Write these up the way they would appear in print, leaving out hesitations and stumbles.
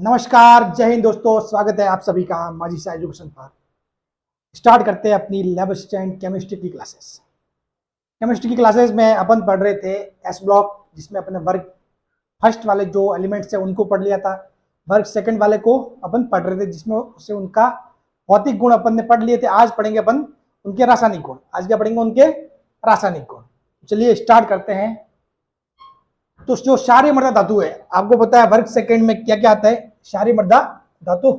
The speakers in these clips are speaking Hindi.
नमस्कार, जय हिंद दोस्तों। स्वागत है आप सभी का माजी सा एजुकेशन पर। स्टार्ट करते हैं अपनी लैब असिस्टेंट केमिस्ट्री की क्लासेस। केमिस्ट्री की क्लासेस में अपन पढ़ रहे थे एस ब्लॉक, जिसमें अपने वर्ग फर्स्ट वाले जो एलिमेंट्स है उनको पढ़ लिया था। वर्ग सेकंड वाले को अपन पढ़ रहे थे, जिसमें उससे उनका भौतिक गुण अपन ने पढ़ लिए थे। आज पढ़ेंगे अपन उनके रासायनिक गुण। आज क्या पढ़ेंगे? उनके रासायनिक गुण। चलिए स्टार्ट करते हैं। तो जो क्षारीय मृदा धातु है, आपको पता है वर्ग सेकंड में क्या क्या आता है? क्षारीय मृदा धातु,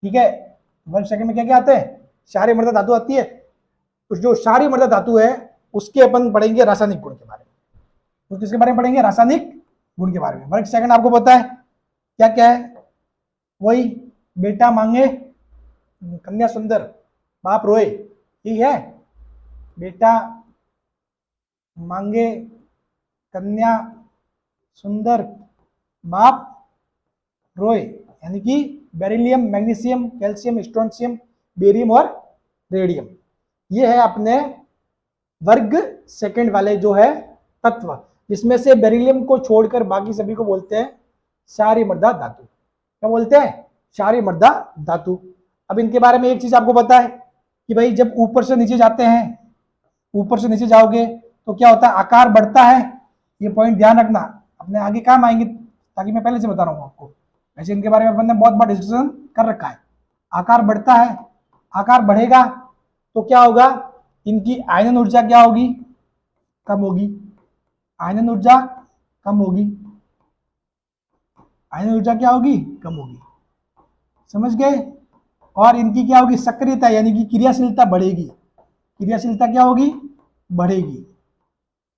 ठीक है। वर्ग सेकंड में क्या क्या आता है? क्षारीय मृदा धातु आती है। तो जो क्षारीय मृदा धातु है उसके अपन पढ़ेंगे रासायनिक गुण के बारे में। तो किसके बारे में पढ़ेंगे? रासायनिक गुण के बारे में। वर्ग सेकंड आपको पता है क्या क्या है? वही बेटा मांगे कन्या सुंदर बाप रोए, यही है। बेटा मांगे कन्या सुंदर बाप रोए, यानी कि beryllium, magnesium, calcium, strontium, barium और रेडियम। ये है अपने वर्ग सेकंड वाले जो है तत्व, जिसमें से बेरिलियम को छोड़कर बाकी सभी को बोलते हैं क्षारीय मृदा धातु। क्या बोलते हैं? क्षारीय मृदा धातु। अब इनके बारे में एक चीज आपको पता है कि भाई जब ऊपर से नीचे जाते हैं, ऊपर से नीचे जाओगे तो क्या होता है? आकार बढ़ता है। ये पॉइंट ध्यान रखना, अपने आगे काम आएंगे, ताकि मैं पहले से बता रहा हूँ आपको। वैसे इनके बारे में अपन ने बहुत बार डिस्कशन कर रखा है। आकार बढ़ता है, आकार बढ़ेगा तो क्या होगा? इनकी आयनन ऊर्जा क्या होगी? कम होगी। आयनन ऊर्जा कम होगी। आयनन ऊर्जा क्या होगी? कम होगी। समझ गए? और इनकी क्या होगी? सक्रियता, यानी कि क्रियाशीलता बढ़ेगी। क्रियाशीलता क्या होगी? बढ़ेगी।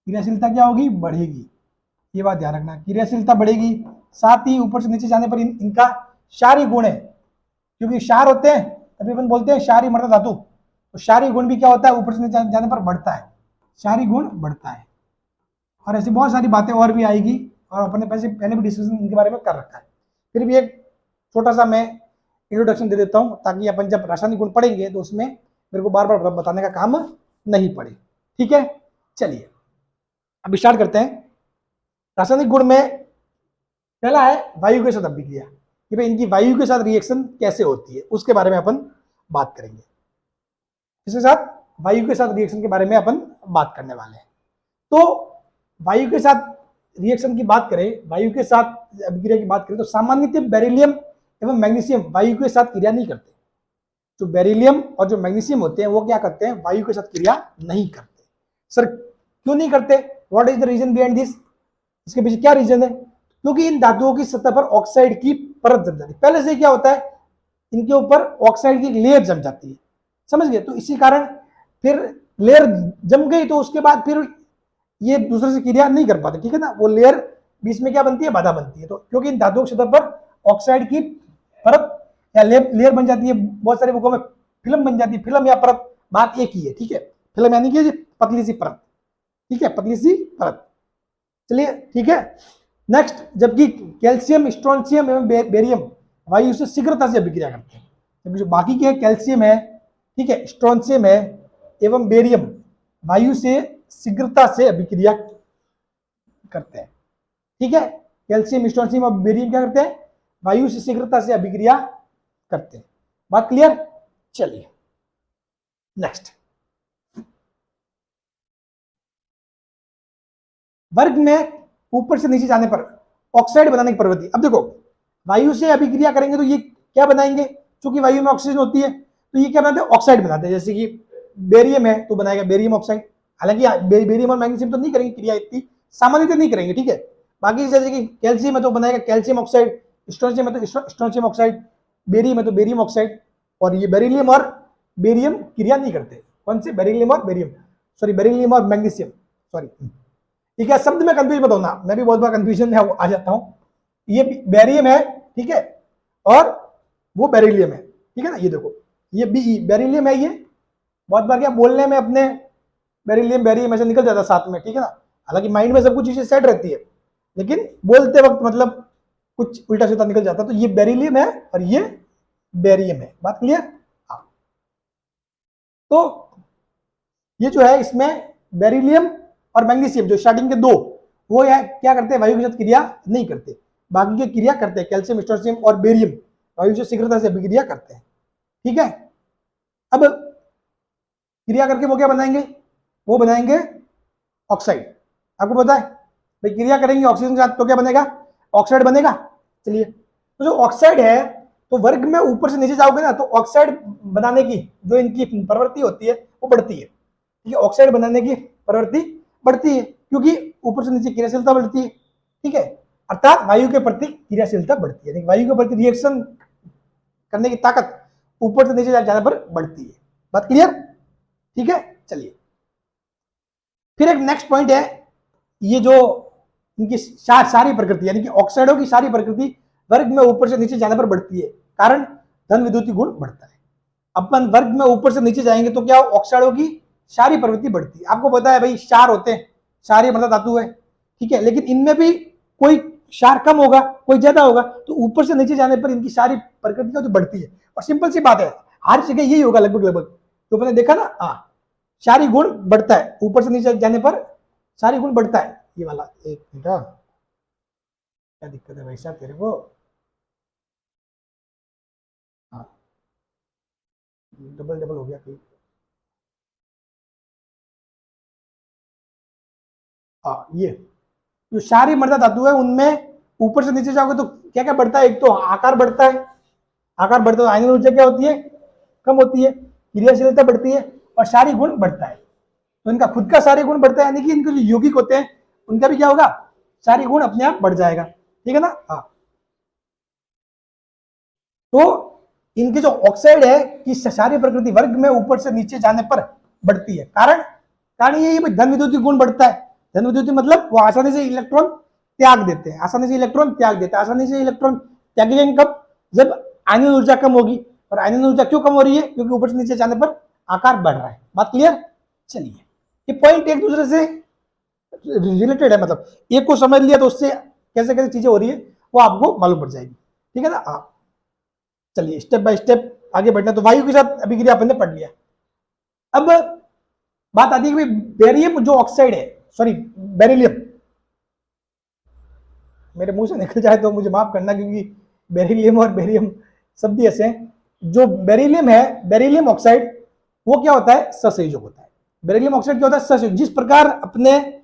क्रियाशीलता क्या होगी? बढ़ेगी। ये बात ध्यान रखना, क्रियाशीलता बढ़ेगी। साथ ही ऊपर से नीचे जाने पर इनका क्षारीय गुण है, क्योंकि क्षार होते हैं तभी अपन बोलते हैं क्षारीय मृदा धातु। तो क्षारीय गुण भी क्या होता है? ऊपर से नीचे जाने पर बढ़ता है, क्षारीय गुण बढ़ता है। और ऐसी बहुत सारी बातें और भी आएगी, और अपने पहले भी डिस्कशन इनके बारे में कर रखा है। फिर भी एक छोटा सा मैं इंट्रोडक्शन दे देता हूँ, ताकि अपन जब रासायनिक गुण पढ़ेंगे तो उसमें मेरे को बार बार बताने का काम नहीं पड़े। ठीक है, चलिए अब स्टार्ट करते हैं। रासायनिक गुण में पहला है वायु के साथ अभिक्रिया, कि भाई इनकी वायु के साथ रिएक्शन कैसे होती है, उसके बारे में अपन बात करेंगे। इसके साथ वायु के साथ रिएक्शन के बारे में अपन बात करने वाले हैं। तो वायु के साथ रिएक्शन की बात करें, वायु के साथ अभिक्रिया की बात करें, तो सामान्यतः बेरिलियम एवं मैग्नीशियम वायु के साथ क्रिया नहीं करते। जो बेरिलियम और जो मैग्नीशियम होते हैं वो क्या करते हैं? वायु के साथ क्रिया नहीं करते। सर क्यों नहीं करते? What is the reason behind this? इसके पीछे क्या रीजन है? क्योंकि इन धातुओं की सतह पर ऑक्साइड की परत जम जाती है। पहले से क्या होता है? इनके ऊपर ऑक्साइड की लेयर जम जाती है। समझ गए? तो इसी कारण फिर लेयर जम गई तो उसके बाद फिर ये दूसरे से क्रिया नहीं कर पाते। ठीक है ना? वो लेयर बीच में क्या बनती है? बाधा बनती है। तो क्योंकि इन धातुओं की सतह पर ऑक्साइड की परत या लेयर बन जाती है, बहुत सारे बुकों में फिल्म बन जाती है। फिल्म या परत बात एक ही है। ठीक है, फिल्म यानी कि पतली सी परत। ठीक है, पतली सी परत। चलिए ठीक है। नेक्स्ट, जबकि कैल्शियम, स्ट्रोंशियम एवं बेरियम वायु से शीघ्रता से अभिक्रिया करते हैं। जबकि जो बाकी के कैल्शियम है, ठीक है, स्ट्रोंशियम है एवं बेरियम वायु से शीघ्रता से अभिक्रिया करते हैं। ठीक है, कैल्शियम, स्ट्रोंशियम और बेरियम क्या करते हैं? वायु से शीघ्रता से अभिक्रिया करते हैं। बात क्लियर? चलिए नेक्स्ट, वर्ग में ऊपर से नीचे जाने पर ऑक्साइड बनाने की प्रवृत्ति। अब देखो, वायु से अभिक्रिया करेंगे तो ये क्या बनाएंगे? क्योंकि वायु में ऑक्सीजन होती है तो ये क्या बनाते हैं? ऑक्साइड बनाते हैं। जैसे कि बेरियम है तो बनाएगा बेरियम ऑक्साइड। हालांकि बेरियम और मैग्नीशियम तो नहीं करेंगे क्रिया, इतनी सामान्यतः नहीं करेंगे। ठीक है, बाकी जैसे कि कैल्शियम है तो बनाएगा कैल्शियम ऑक्साइड, स्ट्रोंशियम है तो स्ट्रोंशियम ऑक्साइड, बेरियम है तो बेरियम ऑक्साइड। और ये बेरिलियम और बेरियम क्रिया नहीं करते। कौन से? बेरिलियम और बेरियम, सॉरी बेरिलियम और मैग्नीशियम, सॉरी। ठीक है, शब्द में कंफ्यूज मत होना, मैं भी बहुत बार कंफ्यूजन में आ जाता हूं। ये बेरियम है, ठीक है, और वो बेरिलियम है। ठीक है ना? ये देखो, ये बी बेरिलियम है। ये बहुत बार क्या बोलने में अपने बेरिलियम बेरियम ऐसे निकल जाता साथ में। ठीक है ना? हालांकि माइंड में सब कुछ चीजें सेट रहती है, लेकिन बोलते वक्त मतलब कुछ उल्टा सीधा निकल जाता है। तो ये बेरिलियम है और ये बेरियम है। बात क्लियर? हाँ, तो ये जो है इसमें बेरिलियम और मैग्नीशियम जो स्टार्टिंग के दो, वो क्या करते हैं? वायु के साथ क्रिया नहीं करते। बाकी के क्रिया करते हैं, कैल्शियम, स्ट्रोंशियम और बेरियम वायु से शीघ्रता से अभिक्रिया करते हैं। ठीक है, अब क्रिया करके वो क्या बनाएंगे, वो बनाएंगे ऑक्साइड। आपको पता है भाई क्रिया करेंगे ऑक्सीजन के साथ तो क्या बनेगा, ऑक्साइड बनेगा। चलिए, तो जो ऑक्साइड है तो वर्ग में ऊपर से नीचे जाओगे ना तो ऑक्साइड बनाने की जो इनकी प्रवृत्ति होती है वो बढ़ती है। ठीक है, ऑक्साइड बनाने की प्रवृत्ति बढ़ती है क्योंकि ऊपर से नीचे क्रियाशीलता बढ़ती है। ठीक है, अर्थात वायु के प्रति क्रियाशीलता बढ़ती है, वायु के प्रति रिएक्शन करने की ताकत ऊपर से नीचे जाने पर बढ़ती है। बात क्लियर? ठीक है, चलिए फिर एक नेक्स्ट पॉइंट है, ये जो इनकी सारी प्रकृति यानी कि ऑक्साइडों की सारी प्रकृति वर्ग में ऊपर से नीचे जाने पर बढ़ती है, कारण धन विद्युतीय गुण बढ़ता है। अपन वर्ग में ऊपर से नीचे जाएंगे तो क्या ऑक्साइडों की सारी प्रवृत्ति बढ़ती है। आपको पता है भाई क्षार होते हैं, क्षारीय मतलब धातु है। ठीक है, लेकिन इनमें भी कोई क्षार कम होगा कोई ज्यादा होगा, तो ऊपर से नीचे जाने पर इनकी सारी प्रकृति का जो बढ़ती है। और सिंपल सी बात है, हर जगह यही होगा लगभग लगभग, तो मैंने देखा ना, हाँ सारी गुण बढ़ता है ऊपर से नीचे जाने पर, सारी गुण बढ़ता है। ये वाला एक मिनट, क्या दिक्कत है भाई साहब तेरे को? हाँ, डबल डबल हो गया कहीं। हाँ, ये जो क्षारीय मृदा धातु है उनमें ऊपर से नीचे जाओगे तो क्या क्या बढ़ता है, एक तो आकार बढ़ता है, आकार बढ़ता है, आयनिक ऊर्जा क्या होती है, कम होती है, क्रियाशीलता बढ़ती है और सारी गुण बढ़ता है। तो इनका खुद का सारे गुण बढ़ता है, यानी कि इनके जो यौगिक होते हैं उनका भी क्या होगा, सारे गुण अपने आप बढ़ जाएगा। ठीक है ना? हाँ, तो इनकी जो ऑक्साइड है कि सारी प्रकृति वर्ग में ऊपर से नीचे जाने पर बढ़ती है, कारण कारण ये धन विद्युतीय गुण बढ़ता है। धन विद्युतीय मतलब वो आसानी से इलेक्ट्रॉन त्याग देते हैं, आसानी से इलेक्ट्रॉन त्याग देते हैं, आसानी से इलेक्ट्रॉन त्यागेंगे कब, जब आयनिक ऊर्जा कम होगी। और आयनिक ऊर्जा क्यों कम हो रही है, क्योंकि ऊपर से नीचे जाने पर आकार बढ़ रहा है। बात क्लियर? चलिए, ये पॉइंट एक दूसरे से रिलेटेड है, मतलब एक को समझ लिया तो उससे कैसे कैसे चीजें हो रही है वो आपको मालूम पड़ जाएगी। ठीक है ना? हाँ, चलिए स्टेप बाय स्टेप आगे बढ़ना। तो वायु के साथ अभिक्रिया अपन ने पढ़ लिया। अब बात आती है कि बेरियम जो ऑक्साइड है, सॉरी बेरिलियम, मेरे मुंह से निकल जाए तो मुझे माफ करना क्योंकि बेरिलियम और बेरियम शब्द ऐसे हैं। जो बेरिलियम है, बेरिलियम ऑक्साइड, वो क्या होता है, ससंयोजक होता है। बेरिलियम ऑक्साइड क्या होता है, ससंयोजक। जिस प्रकार अपने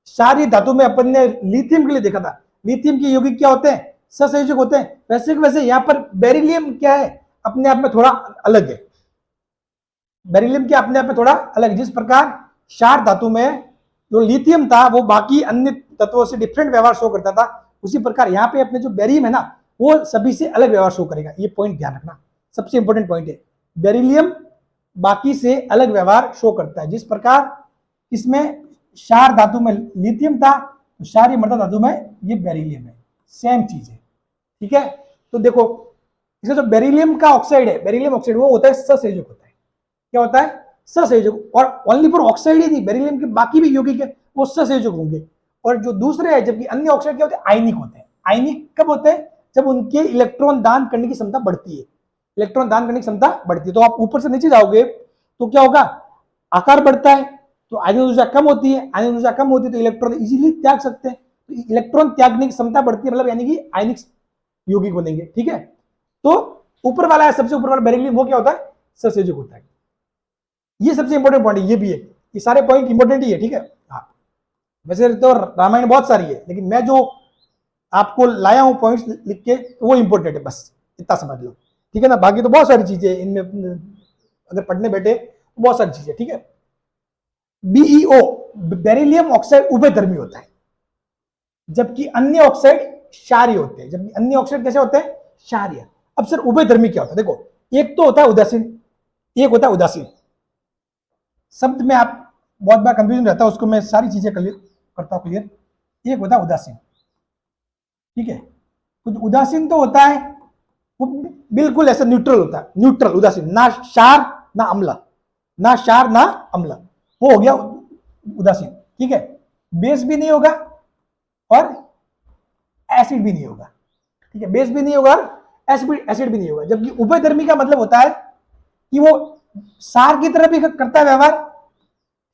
सारी धातु में अपन ने लिथियम के लिए देखा था, लिथियम के यौगिक क्या होते हैं, ससंयोजक होते हैं, वैसे वैसे यहाँ पर बेरिलियम क्या है, अपने आप में थोड़ा अलग है। बेरिलियम क्या अपने आप में थोड़ा अलग है। जिस प्रकार क्षार धातु में जो लिथियम था वो बाकी अन्य तत्वों से डिफरेंट व्यवहार शो करता था, उसी प्रकार यहाँ पे अपने जो बेरियम है ना वो सभी से अलग व्यवहार शो करेगा। ये पॉइंट ध्यान रखना, सबसे इंपॉर्टेंट पॉइंट है। बेरिलियम बाकी से अलग व्यवहार शो करता है। जिस प्रकार इसमें क्षार धातु में लिथियम था, तो क्षारीय मृदा धातु में ये बेरिलियम है, सेम चीज है। ठीक है, तो देखो इसका जो बेरिलियम का ऑक्साइड है, बेरिलियम ऑक्साइड वो होता है ससंयोजक होता है। क्या होता है, ससंयोजक। और ओनली फॉर ऑक्साइड ही नहीं, बेरिलियम के बाकी भी यौगिक है वो ससंयोजक होंगे। और जो दूसरे है, जबकि अन्य ऑक्साइड क्या होते हैं, आयनिक होते हैं। आयनिक कब होते हैं, जब उनके इलेक्ट्रॉन दान करने की क्षमता बढ़ती है, इलेक्ट्रॉन दान करने की क्षमता बढ़ती है। तो आप ऊपर से नीचे जाओगे तो क्या होगा, आकार बढ़ता है, तो आयनिक ऊर्जा कम होती है, आयनिक ऊर्जा कम होती है तो इलेक्ट्रॉन इजीली त्याग सकते हैं, तो इलेक्ट्रॉन त्यागने की क्षमता बढ़ती है, मतलब यानी कि आयनिक यौगिक बनेंगे। ठीक है, तो ऊपर वाला है, सबसे ऊपर वाला बेरिलियम, वो क्या होता है, ससंयोजक होता है। ये सबसे इंपॉर्टेंट पॉइंट है, ये भी है, ये सारे पॉइंट इंपॉर्टेंट ही है। ठीक है, हाँ, वैसे तो रामायण बहुत सारी है, लेकिन मैं जो आपको लाया हूं पॉइंट्स लिख के वो इंपॉर्टेंट है, बस इतना समझ लो। ठीक है ना, बाकी तो बहुत सारी चीजें इनमें अगर पढ़ने बैठे तो बहुत सारी चीजें। ठीक है, बीईओ बेरिलियम ऑक्साइड उभयधर्मी होता है, जबकि अन्य ऑक्साइड क्षारीय होते हैं। जबकि अन्य ऑक्साइड कैसे होते हैं, क्षारीय। अब सर उभयधर्मी क्या होता है, देखो एक तो होता है उदासीन, एक होता है उदासीन। शब्द में आप बहुत बार कंफ्यूजन रहता है, उसको मैं सारी चीजें करता हूं क्लियर। एक होता है उदासीन, ठीक है, कुछ उदासीन तो होता है वो बिल्कुल ऐसा न्यूट्रल होता है, न्यूट्रल उदासीन, ना क्षार ना अम्ल, ना क्षार ना अम्ल, वो हो गया उदासीन। ठीक है, बेस भी नहीं होगा और एसिड भी नहीं होगा। ठीक है, बेस भी नहीं होगा और एसिड भी नहीं होगा। जबकि उभयधर्मी का मतलब होता है कि वो सार की तरह भी करता है व्यवहार,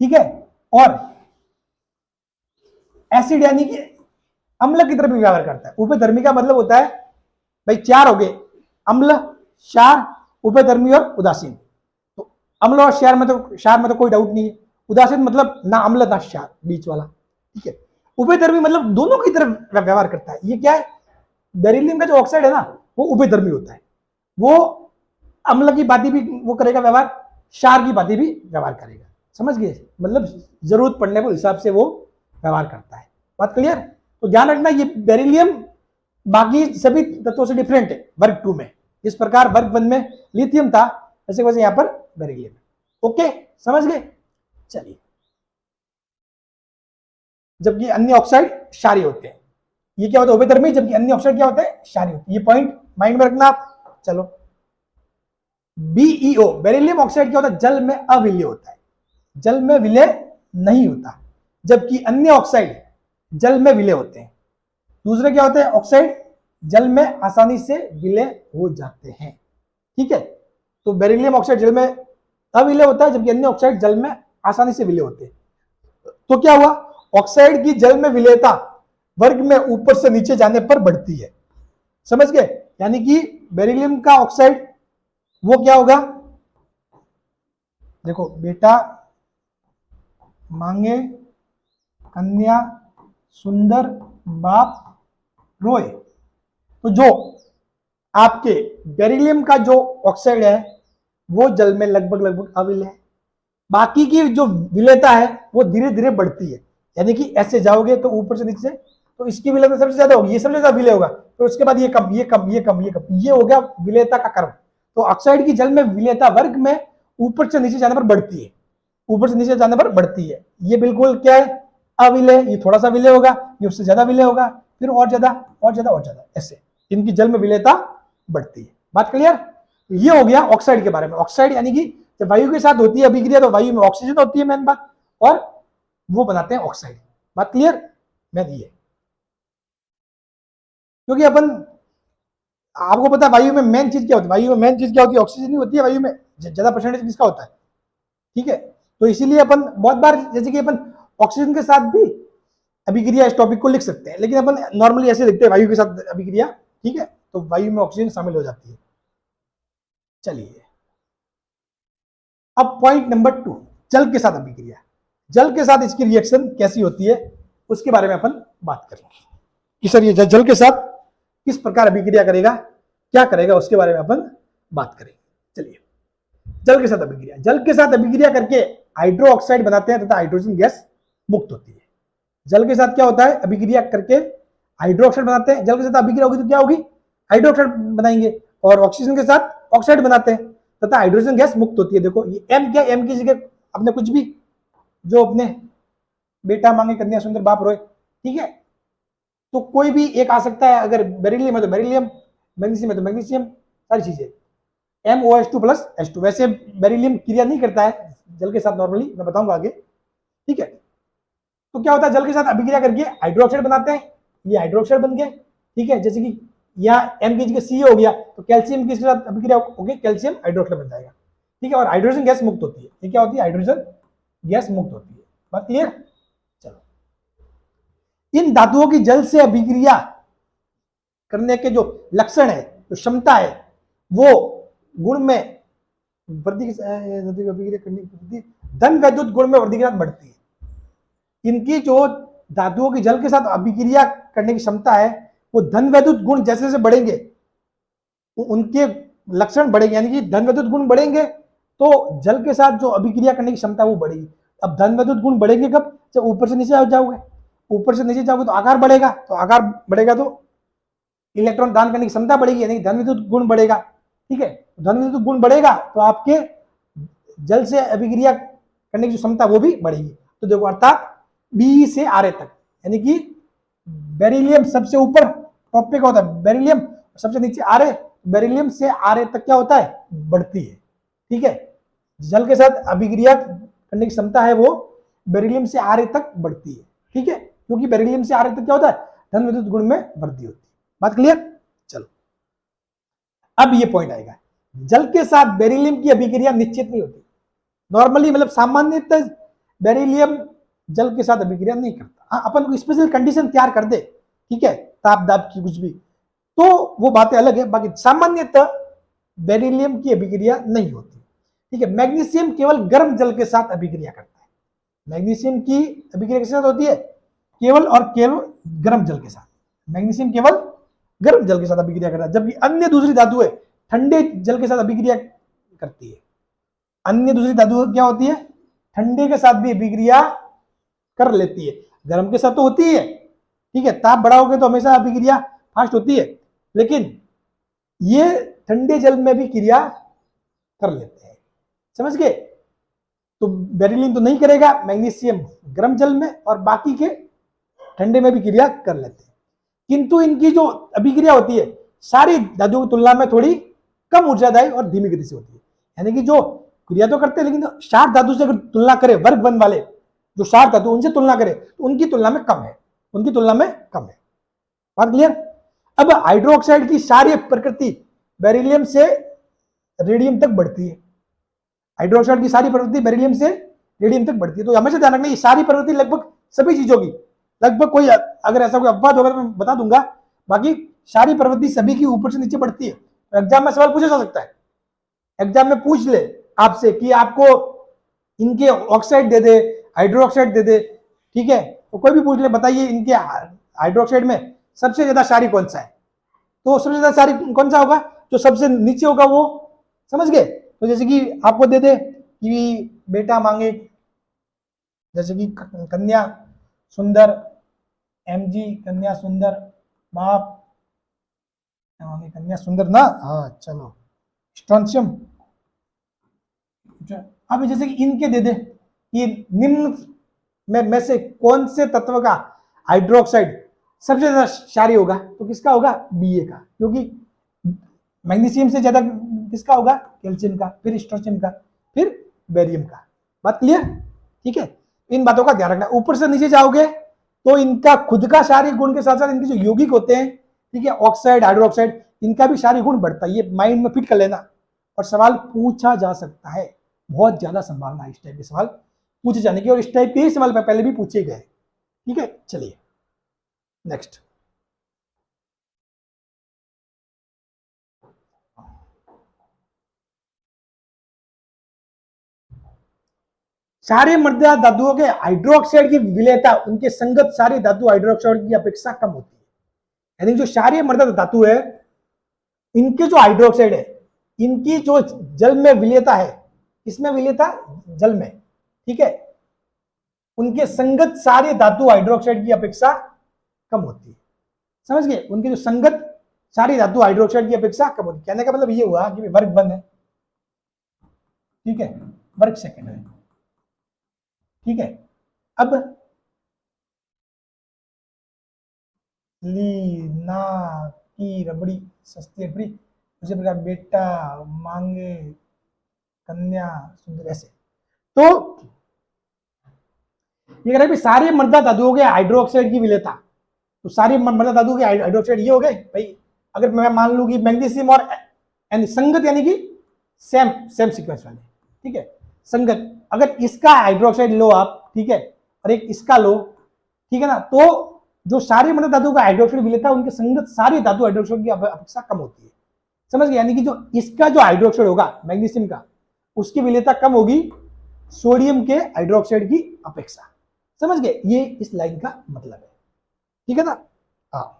ठीक है, और एसिड यानी कि अम्ल की तरफ भी व्यवहार करता है। उभयधर्मी का मतलब होता है भाई चार हो गए, अम्ल, क्षार, उभयधर्मी और उदासीन। तो अम्ल और क्षार में तो कोई डाउट नहीं है। उदासीन मतलब ना अम्ल ना क्षार, बीच वाला, ठीक है। उभयधर्मी मतलब दोनों की तरफ व्यवहार करता है। ये क्या है, बेरिलियम का जो ऑक्साइड है ना वो उभयधर्मी होता है, वो अम्ल की बातें भी वो करेगा व्यवहार, क्षार की बातें भी व्यवहार करेगा। समझ गए, मतलब जरूरत पड़ने के हिसाब से वो व्यवहार करता है। बात क्लियर। तो ध्यान रखना ये बेरिलियम बाकी सभी तत्वों से डिफरेंट है वर्ग 2 में। इस प्रकार वर्ग 1 में लिथियम था, ऐसे वैसे यहां पर बेरिलियम। ओके, समझ गए। चलिए, जबकि अन्य ऑक्साइड क्षारीय होते हैं। ये क्या होता है, उभयधर्मी, जबकि अन्य ऑक्साइड क्या होते हैं, क्षारीय होते हैं। ये पॉइंट माइंड में रखना आप। चलो, बीईओ बेरिलियम ऑक्साइड क्या होता है, जल में अविलय होता है, जल में विलय नहीं होता, जबकि अन्य ऑक्साइड जल में विलय होते हैं। दूसरे क्या होते हैं, ऑक्साइड जल में आसानी से विलय हो जाते हैं। ठीक है, तो बेरिलियम ऑक्साइड जल में अविलय होता है, जबकि अन्य ऑक्साइड जल में आसानी से विलय होते हैं। तो क्या हुआ, ऑक्साइड की जल में विलयता वर्ग में ऊपर से नीचे जाने पर बढ़ती है। समझ गए, यानी कि बेरिलियम का ऑक्साइड वो क्या होगा, देखो बेटा मांगे कन्या सुंदर बाप रोए। तो जो आपके बेरिलियम का जो ऑक्साइड है वो जल में लगभग अविलय है, बाकी की जो विलयता है वो धीरे धीरे बढ़ती है। यानी कि ऐसे जाओगे तो ऊपर से नीचे, तो इसकी विलयता सबसे ज्यादा होगी, ये सबसे ज्यादा विलय होगा, तो उसके बाद ये कम, ये कम, ये कम, ये कम, ये हो गया विलयता का क्रम। तो ऑक्साइड की जल में विलयता वर्ग में ऊपर से नीचे जाने पर बढ़ती है, ऊपर से नीचे जाने पर बढ़ती है। ये बिल्कुल क्या है, अविलय। ये थोड़ा सा विलय होगा, ये उससे ज्यादा विलय होगा, फिर और ज्यादा और ज्यादा और ज्यादा, ऐसे इनकी जल में विलयता बढ़ती है। बात क्लियर। ये हो गया ऑक्साइड के बारे में। ऑक्साइड यानी कि जब वायु के साथ होती है अभिक्रिया तो वायु में ऑक्सीजन होती है मेन बात, और वो बनाते हैं ऑक्साइड। बात क्लियर। मैं ये, क्योंकि अपन आपको पता है वायु में मेन चीज क्या होती है, वायु में मेन चीज क्या होती है, ऑक्सीजन ही होती है। वायु में ज्यादा परसेंटेज किसका होता है, ठीक है। तो इसीलिए अपन बहुत बार जैसे कि अपन ऑक्सीजन के साथ भी अभिक्रिया इस टॉपिक को लिख सकते हैं, लेकिन अपन नॉर्मली ऐसे लिखते हैं वायु के साथ अभिक्रिया, ठीक है। तो वायु में ऑक्सीजन शामिल हो जाती है। चलिए, अब पॉइंट नंबर 2, जल के साथ अभिक्रिया। जल के साथ इसकी रिएक्शन कैसी होती है उसके बारे में अपन बात करेंगे कि सर ये जल के साथ किस प्रकार अभिक्रिया करेगा, क्या करेगा, उसके बारे में अपन बात करेंगे। चलिए, जल के साथ अभिक्रिया। जल के साथ अभिक्रिया करके हाइड्रो ऑक्साइड बनाते हैं तथा हाइड्रोजन गैस मुक्त होती है। जल के साथ क्या होता है, अभिक्रिया करके हाइड्रो ऑक्साइड बनाते हैं। जल के साथ अभिक्रिया होगी तो क्या होगी, हाइड्रो ऑक्साइड बनाएंगे, और ऑक्सीजन के साथ ऑक्साइड बनाते हैं तथा हाइड्रोजन गैस मुक्त होती है। देखो ये एम क्या, एम की जगह अपने कुछ भी, जो अपने बेटा मांगे कन्या सुंदर बाप रोए, ठीक है। तो कोई भी एक आ सकता है, अगर बेरिलियम है तो बेरिलियम, मैग्नीशियम है तो मैग्नीशियम, सारी चीजें MOH2 प्लस H2। वैसे बेरिलियम क्रिया नहीं करता है जल के साथ नॉर्मली, मैं बताऊंगा आगे, ठीक है। तो क्या होता है, जल के साथ अभिक्रिया करके हाइड्रोक्साइड बनाते हैं, ये हाइड्रोक्साइड बन गए, ठीक है। जैसे कि यहाँ M की जगह C हो गया तो कैल्शियम की साथ अभिक्रिया होगी, कैल्शियम हाइड्रोक्साइड बन जाएगा, ठीक है। और हाइड्रोजन गैस मुक्त होती है। ये क्या होती है, हाइड्रोजन गैस मुक्त होती है। बात क्लियर। चलो, इन धातुओं की जल से अभिक्रिया करने के जो लक्षण है, जो क्षमता है, वो गुण में वृद्धि करने की धन वैद्युत गुण में वृद्धि के साथ बढ़ती है। इनकी जो धातुओं की जल के साथ अभिक्रिया करने की क्षमता है वो धन वैद्युत गुण जैसे जैसे बढ़ेंगे उनके लक्षण बढ़ेंगे, यानी कि धन वैद्युत गुण बढ़ेंगे तो जल के साथ जो अभिक्रिया करने की क्षमता वो बढ़ेगी। अब धन वैद्युत गुण बढ़ेंगे कब, जब ऊपर से नीचे जाओगे, ऊपर से नीचे जाओगे तो आकार बढ़ेगा, तो आकार बढ़ेगा तो इलेक्ट्रॉन दान करने की क्षमता बढ़ेगी, यानी धन विद्युत गुण बढ़ेगा, ठीक है। धन विद्युत गुण बढ़ेगा तो आपके जल से अभिक्रिया करने की क्षमता वो भी बढ़ेगी। तो देखो, अर्थात बी से आर तक, यानी कि बेरिलियम सबसे ऊपर टॉप पे क्या होता है, बेरिलियम, सबसे नीचे आर, बेरिलियम से आर तक क्या होता है, बढ़ती है, ठीक है। जल के साथ अभिक्रिया करने की क्षमता है वो बेरिलियम से आर तक बढ़ती है, ठीक है, क्योंकि बेरिलियम से आर तक क्या होता है, धन विद्युत गुण में वृद्धि होती है। बात क्लियर। चलो, अब ये पॉइंट आएगा, जल के साथ बेरिलियम की अभिक्रिया निश्चित नहीं होती। नॉर्मली मतलब सामान्यतः बेरिलियम जल के साथ अभिक्रिया नहीं करता। हाँ, अपन को स्पेशल कंडीशन तैयार कर दे ठीक है, ताप दाब की कुछ भी, तो वो बातें अलग है। बाकी सामान्यतः बेरिलियम की अभिक्रिया नहीं होती, ठीक है। मैग्नीशियम केवल गर्म जल के साथ अभिक्रिया करता है। मैग्नीशियम की अभिक्रिया किसके साथ होती है? केवल और केवल गर्म जल के साथ। मैग्नीशियम केवल गर्म जल के साथ अभिक्रिया करता है, जबकि अन्य दूसरी धातुएं ठंडे जल के साथ अभिक्रिया करती है। अन्य दूसरी धातु क्या होती है? ठंडे के साथ भी अभिक्रिया कर लेती है। गर्म के साथ तो होती है, ठीक है, ताप बढ़ाओगे तो हमेशा अभिक्रिया फास्ट होती है, लेकिन ये ठंडे जल में भी क्रिया कर लेते हैं, समझ गए? तो बेरिलियम तो नहीं करेगा, मैग्नीशियम गर्म जल में और बाकी के ठंडे में भी क्रिया कर लेते हैं। किंतु इनकी जो अभिक्रिया होती है सारी धातुओं की तुलना में थोड़ी कम ऊर्जादायी और धीमी गति से होती है। यानी कि जो क्रिया तो करते हैं, लेकिन क्षार धातु से अगर तुलना करें, वर्ग वन वाले जो क्षार धातु उनसे तुलना करें तो उनकी तुलना में कम है, उनकी तुलना में कम है। बात क्लियर? अब हाइड्रोक्साइड की सारी प्रकृति बेरिलियम से रेडियम तक बढ़ती है। हाइड्रोक्साइड की सारी प्रवृत्ति बेरिलियम से रेडियम तक बढ़ती है। तो हमेशा ध्यान रखना, ये सारी प्रवृत्ति लगभग सभी चीजों की, लगभग कोई अगर ऐसा कोई अपवाद होगा तो मैं बता दूंगा, बाकी सारी प्रवृत्ति सभी की ऊपर से नीचे बढ़ती है। तो एग्जाम में सवाल पूछा जा सकता है, एग्जाम में पूछ ले आपसे कि आपको इनके ऑक्साइड दे दे, हाइड्रोक्साइड दे दे, ठीक है, तो कोई भी पूछ ले, बताइए इनके हाइड्रोक्साइड में सबसे ज्यादा क्षारीय कौन सा है? तो सबसे ज्यादा क्षारीय कौन सा होगा? जो सबसे नीचे होगा वो, समझ गए? तो जैसे कि आपको दे दे कि बेटा मांगे, जैसे कि कन्या सुंदर, एमजी कन्या सुंदर, बाप मांगे कन्या सुंदर ना, हाँ चलो स्ट्रोंशियम। अब जैसे कि इनके दे दे कि निम्न में से कौन से तत्व का हाइड्रोक्साइड सबसे ज्यादा क्षारीय होगा? तो किसका होगा? Ba का, क्योंकि मैग्नीशियम से ज्यादा किसका होगा? कैल्शियम का, फिर स्ट्रोंशियम का, फिर बेरियम का। बात क्लियर? ठीक है, इन बातों का ध्यान रखना। ऊपर से नीचे जाओगे तो इनका खुद का क्षारीय गुण के साथ साथ इनके जो यौगिक होते हैं, ठीक है, ऑक्साइड हाइड्रोक्साइड, इनका भी क्षारीय गुण बढ़ता है। ये माइंड में फिट कर लेना, और सवाल पूछा जा सकता है, बहुत ज्यादा संभावना है इस टाइप के सवाल पूछे जाने की, और इस टाइप के ही सवाल पहले भी पूछे गए। ठीक है, चलिए नेक्स्ट। सारे मृदा धातुओं के हाइड्रोक्साइड की विलेयता उनके संगत सारे धातु हाइड्रोक्साइड की अपेक्षा कम होती है। यानी जो क्षारीय मृदा धातु है, इनके जो हाइड्रोक्साइड है, इनकी जो जल में विलेयता है, इसमें विलेयता जल में, ठीक है, उनके संगत सारे धातु हाइड्रोक्साइड की अपेक्षा कम होती है। समझ गए? उनके जो संगत सारी धातु हाइड्रोक्साइड की अपेक्षा कम होती है। कहने का मतलब ये हुआ कि वर्ग वन है, ठीक है, वर्ग सेकंड है, ठीक है। अब ली ना की रबड़ी सस्ती रबड़ी, उसी प्रकार बेटा मांगे कन्या सुंदर, ऐसे। तो ये कह रहे हैं सारे मृदा धातुओं के हाइड्रोक्साइड की विलेयता, तो सारी मृदा धातुओं के हाइड्रोक्साइड ये हो गए भाई। अगर मैं मान लूं कि मैग्नीशियम और संगत, यानी कि सेम सेम सीक्वेंस वाले, ठीक है, संगत, अगर इसका हाइड्रोक्साइड लो आप, ठीक है, और एक इसका लो, ठीक है ना, तो जो सारी मृदा धातु का हाइड्रोक्साइड विलेयता उनके संगत सारी धातु हाइड्रोक्साइड की अपेक्षा कम होती है। समझ गए? यानी कि जो इसका जो हाइड्रोक्साइड होगा मैग्नीशियम का, उसकी विलेयता कम होगी सोडियम के हाइड्रोक्साइड की अपेक्षा। समझ गए? ये इस लाइन का मतलब है, ठीक है ना? हाँ,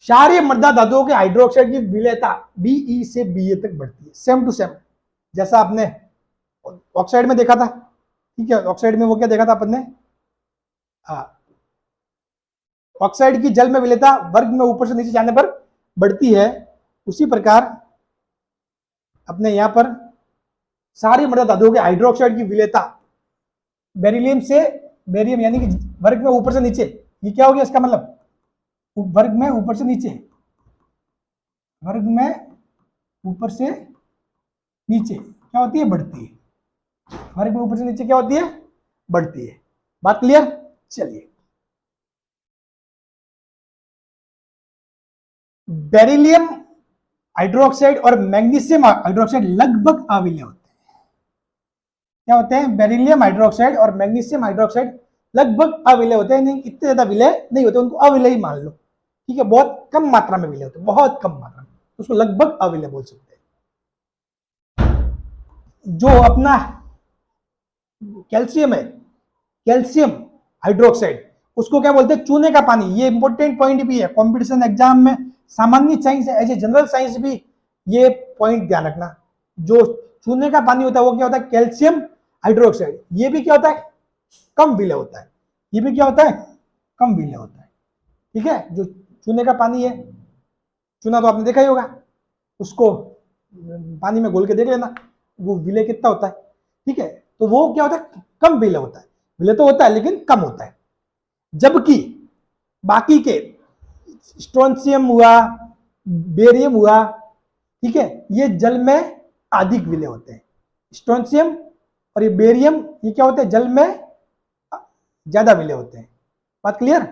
क्षारीय मृदा धातुओं के हाइड्रोक्साइड की विलेयता Be से Ba तक बढ़ती है, सेम टू सेम, जैसा आपने ऑक्साइड में देखा था, ठीक है। ऑक्साइड में वो क्या देखा था अपन ने? ऑक्साइड की जल में विलेयता वर्ग में ऊपर से नीचे जाने पर बढ़ती है, उसी प्रकार अपने यहां पर सारी मृदा धातुओं के हाइड्रोक्साइड की विलेयता बेरिलियम से बेरियम, यानी कि वर्ग में ऊपर से नीचे, ये क्या हो गया इसका मतलब? वर्ग में ऊपर से नीचे, वर्ग में ऊपर से नीचे क्या होती है? बढ़ती है। वर्ग में ऊपर से नीचे क्या होती है? बढ़ती है। बात क्लियर? चलिए, बेरिलियम हाइड्रोक्साइड और मैग्नीशियम हाइड्रोक्साइड लगभग अविलेय होते हैं। क्या होते हैं? बेरिलियम हाइड्रोक्साइड और मैग्नीशियम हाइड्रोक्साइड लगभग अविलय होते हैं, नहीं इतने ज्यादा विलय नहीं होते, उनको अविलय ही मान लो, ठीक है, बहुत कम मात्रा में विलय होते हैं, बहुत कम मात्रा में, उसको लगभग अविलय बोल सकते हैं। जो अपना कैल्शियम है, कैल्शियम हाइड्रोक्साइड, उसको क्या बोलते हैं, चूने का पानी। ये इंपॉर्टेंट पॉइंट भी है कंपटीशन एग्जाम में, सामान्य science as a general science भी ये पॉइंट ध्यान रखना। जो चूने का पानी होता है वो क्या होता है, कैल्शियम हाइड्रोक्साइड। ये भी क्या होता है, कम विलय होता है, ये भी क्या होता है, कम विलय होता है, ठीक है। जो चूने का पानी है, चूना तो आपने देखा ही होगा, उसको पानी में घोल के देख लेना, वो विलय कितना होता है, ठीक है। तो वो क्या होता है, कम विलय होता है, विलय तो होता है लेकिन कम होता है। जबकि बाकी के स्ट्रोंशियम हुआ, बेरियम हुआ, ठीक है, ये जल में अधिक विलय होते हैं। स्ट्रोंशियम और ये बेरियम ये क्या होते हैं, जल में ज्यादा विलय होते हैं। बात क्लियर,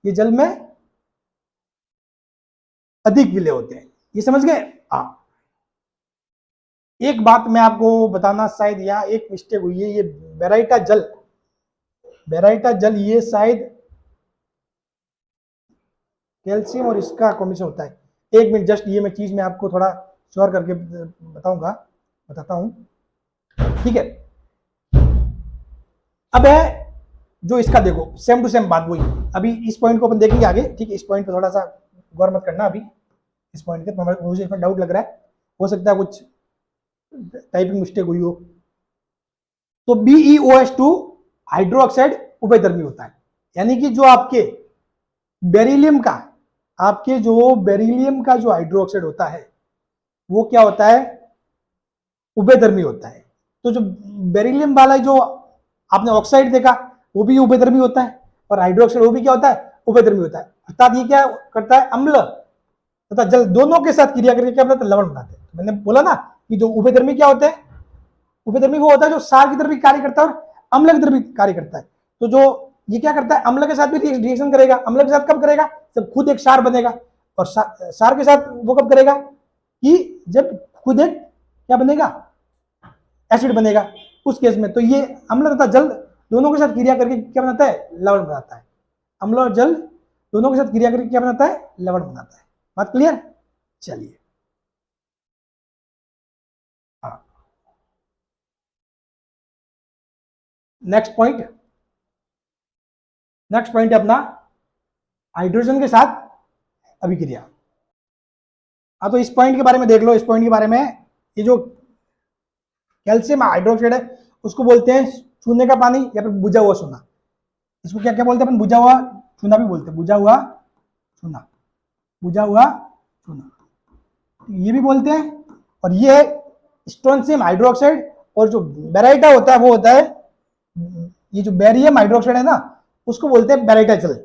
ये जल में अधिक विलय होते हैं, ये समझ गए। हाँ, एक बात मैं आपको बताना, शायद यहाँ एक मिस्टेक हुई है, ये बेराइटा जल, बेराइटा जल ये शायद कैल्शियम और इसका कॉम्बिनेशन होता है। एक मिनट, जस्ट ये मैं चीज में आपको थोड़ा श्योर करके बताता हूं, ठीक है। अब है जो इसका, देखो सेम टू सेम बात वही, अभी इस पॉइंट को अपन देखेंगे आगे, ठीक है। इस पॉइंट पे थोड़ा सा गौर मत करना अभी, इस पॉइंट पे मुझे इसमें डाउट लग रहा है, हो सकता है कुछ टाइपिंग मिस्टेक हुई हो। तो BeOH2 हाइड्रोक्साइड उभयधर्मी होता है, यानी कि जो आपके बेरिलियम का, आपके जो बेरिलियम का जो हाइड्रोक्साइड होता है वो क्या होता है, उभयधर्मी होता है। तो जो बेरिलियम वाला जो आपने ऑक्साइड देखा वो भी उभयधर्मी होता है, और हाइड्रोक्साइड वो भी क्या होता है, उभयधर्मी होता है। अर्थात ये क्या करता है, अम्ल तथा जल दोनों के साथ क्रिया करके क्या बनाता है, लवण बनाते हैं। मैंने बोला ना कि जो उभयधर्मी क्या होते हैं, उभयधर्मी वो होता है जो क्षार की तरफ भी कार्य करता है और अम्ल की तरफ भी कार्य करता है। तो जो ये क्या करता है, अम्ल के साथ भी रिएक्शन करेगा। अम्ल के साथ कब करेगा, जब खुद एक क्षार बनेगा, और क्षार के साथ वो कब करेगा, कि जब खुद एक क्या बनेगा, एसिड बनेगा, उस केस में। तो ये अम्ल तथा जल दोनों के साथ क्रिया करके क्या बनाता है, लवण बनाता है। अम्ल और जल दोनों के साथ क्रिया करके क्या बनाता है, लवण बनाता है। बात क्लियर, चलिए। हाँ, नेक्स्ट पॉइंट, नेक्स्ट पॉइंट है अपना हाइड्रोजन के साथ अभिक्रिया। हाँ, तो इस पॉइंट के बारे में देख लो, इस पॉइंट के बारे में, ये जो कैल्शियम हाइड्रोक्साइड है उसको बोलते हैं चूने का पानी या फिर बुझा हुआ सोना। इसको क्या क्या बोलते हैं अपन, बुझा हुआ चूना भी बोलते हैं, बुझा हुआ चूना, बुझा हुआ चूना ये भी बोलते हैं। और ये है स्ट्रोंशियम हाइड्रोक्साइड, और जो बेराइटा होता है वो होता है, ये जो बेरियम हाइड्रोक्साइड है ना उसको बोलते हैं बेराइटा जल।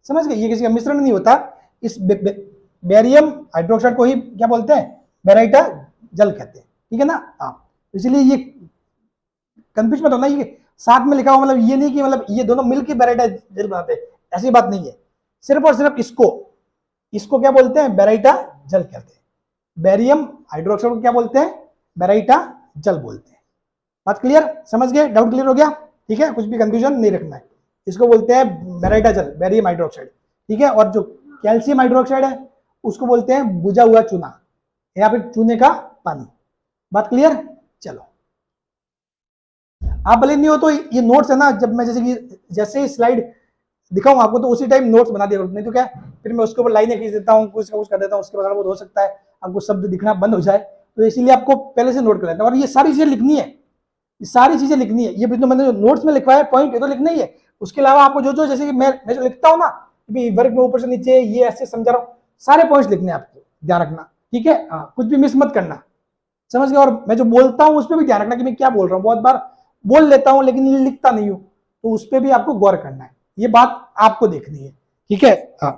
समझ गए, ये किसी का मिश्रण नहीं होता, इस बेरियम हाइड्रोक्साइड को ही क्या बोलते हैं, बेराइटा जल कहते हैं, ठीक है ना। हाँ, इसलिए ये कंफ्यूज मत होना, ये साथ में लिखा हुआ मतलब ये नहीं कि मतलब ये दोनों मिलकर बेराइटा जल बनाते हैं, ऐसी बात नहीं है। सिर्फ और सिर्फ इसको क्या बोलते हैं, बेराइटा जल कहते हैं। बेरियम हाइड्रोक्साइड को क्या बोलते हैं, बेराइटा जल बोलते हैं। बात क्लियर, समझ गए, डाउट क्लियर हो गया, ठीक है, कुछ भी कंफ्यूजन नहीं रखना है। इसको बोलते हैं बेराइटा जल, बेरियम हाइड्रोक्साइड, ठीक है। और जो कैल्शियम हाइड्रोक्साइड है उसको बोलते हैं बुझा हुआ चूना या फिर चूने का पानी। बात क्लियर, चलो। आप भले नहीं हो तो ये नोट्स है ना, जब मैं जैसे ही स्लाइड दिखाऊं आपको तो उसी टाइम नोट्स बना दिया, नहीं तो क्या फिर मैं उसके ऊपर लाइनें खींच देता हूँ, कुछ कर देता हूँ, उसके बाद हो सकता है आपको शब्द दिखना बंद हो जाए, तो इसीलिए आपको पहले से नोट कर लेता हूँ। और ये सारी चीजें लिखनी है, ये सारी चीजें लिखनी है, ये तो मैंने जो नोट्स में लिखवाया पॉइंट ये तो लिखना ही है। उसके अलावा आपको जो जो जैसे कि मैं जो लिखता हूँ ना, वर्ग में ऊपर से नीचे ये ऐसे समझा रहा हूँ, सारे पॉइंट्स लिखने हैं आपको, ध्यान रखना, ठीक है। हाँ, कुछ भी मिस मत करना, समझ गए। और मैं जो बोलता हूँ उस पर भी ध्यान रखना कि मैं क्या बोल रहा हूँ, बहुत बार बोल लेता हूँ लेकिन लिखता नहीं हूँ, तो उस पर भी आपको गौर करना है, ये बात आपको देखनी है, ठीक है। हाँ,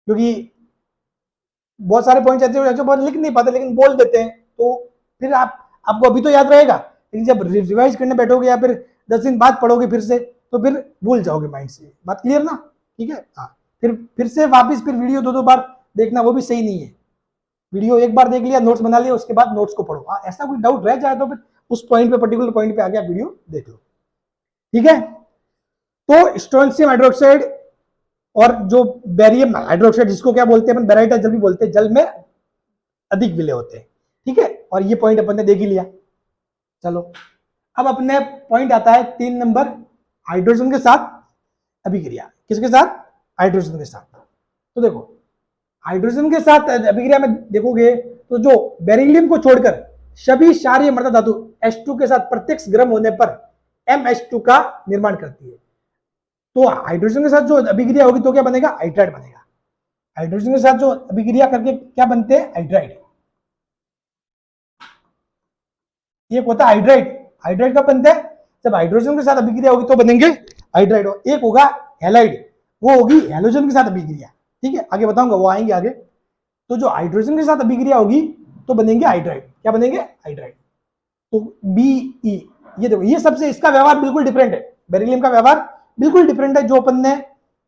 क्योंकि बहुत सारे पॉइंट ऐसे हो बहुत लिख नहीं पाते लेकिन बोल देते हैं, तो फिर आपको अभी तो याद रहेगा, लेकिन जब रिवाइज करने बैठोगे या फिर 10 दिन बाद पढ़ोगे फिर से, तो फिर भूल जाओगे माइंड से। बात क्लियर ना, ठीक है। हाँ, फिर से वापस फिर वीडियो दो बार देखना वो भी सही नहीं है। वीडियो एक बार देख लिया, नोट्स बना लिया, उसके बाद नोट्स को पढ़ो। हाँ, ऐसा कोई डाउट रह जाए तो फिर उस पॉइंट पे, पर्टिकुलर पॉइंट पे आगे आप वीडियो देख लो, ठीक है। तो स्ट्रोंशियम हाइड्रोक्साइड और जो बेरियम हाइड्रोक्साइड, जिसको क्या बोलते हैं अपन, बेराइटा जल भी बोलते हैं, जल में अधिक विलय होते हैं। ठीक है, और ये पॉइंट अपन ने देख ही लिया। चलो अब अपने पॉइंट आता है 3 नंबर, हाइड्रोजन के साथ अभिक्रिया। किसके साथ? हाइड्रोजन के साथ। तो देखो हाइड्रोजन के साथ अभिक्रिया में देखोगे तो जो बेरिलियम को छोड़कर सभी क्षारीय मृदा धातु H2 के साथ प्रत्यक्ष गर्म होने पर MH2 का निर्माण करती है। तो हाइड्रोजन के साथ जो अभिक्रिया होगी तो क्या बनेगा? हाइड्राइड बनेगा। हाइड्रोजन के साथ जो अभिक्रिया करके क्या बनते हैं? हाइड्राइड। एक होता है हाइड्राइड। हाइड्राइड कब बनते हैं? जब हाइड्रोजन के साथ अभिक्रिया होगी तो बनेंगे हाइड्राइड। एक होगा हैलाइड, वो होगी हैलोजन के साथ अभिक्रिया। ठीक है, आगे बताऊंगा, वो आएंगे आगे। तो जो हाइड्रोजन के साथ अभिक्रिया होगी तो बनेंगे हाइड्राइड। क्या बनेंगे? हाइड्राइड। तो BE, ये देखो, ये सबसे इसका व्यवहार बिल्कुल डिफरेंट है। बेरिलियम का व्यवहार बिल्कुल डिफरेंट है। जो अपन ने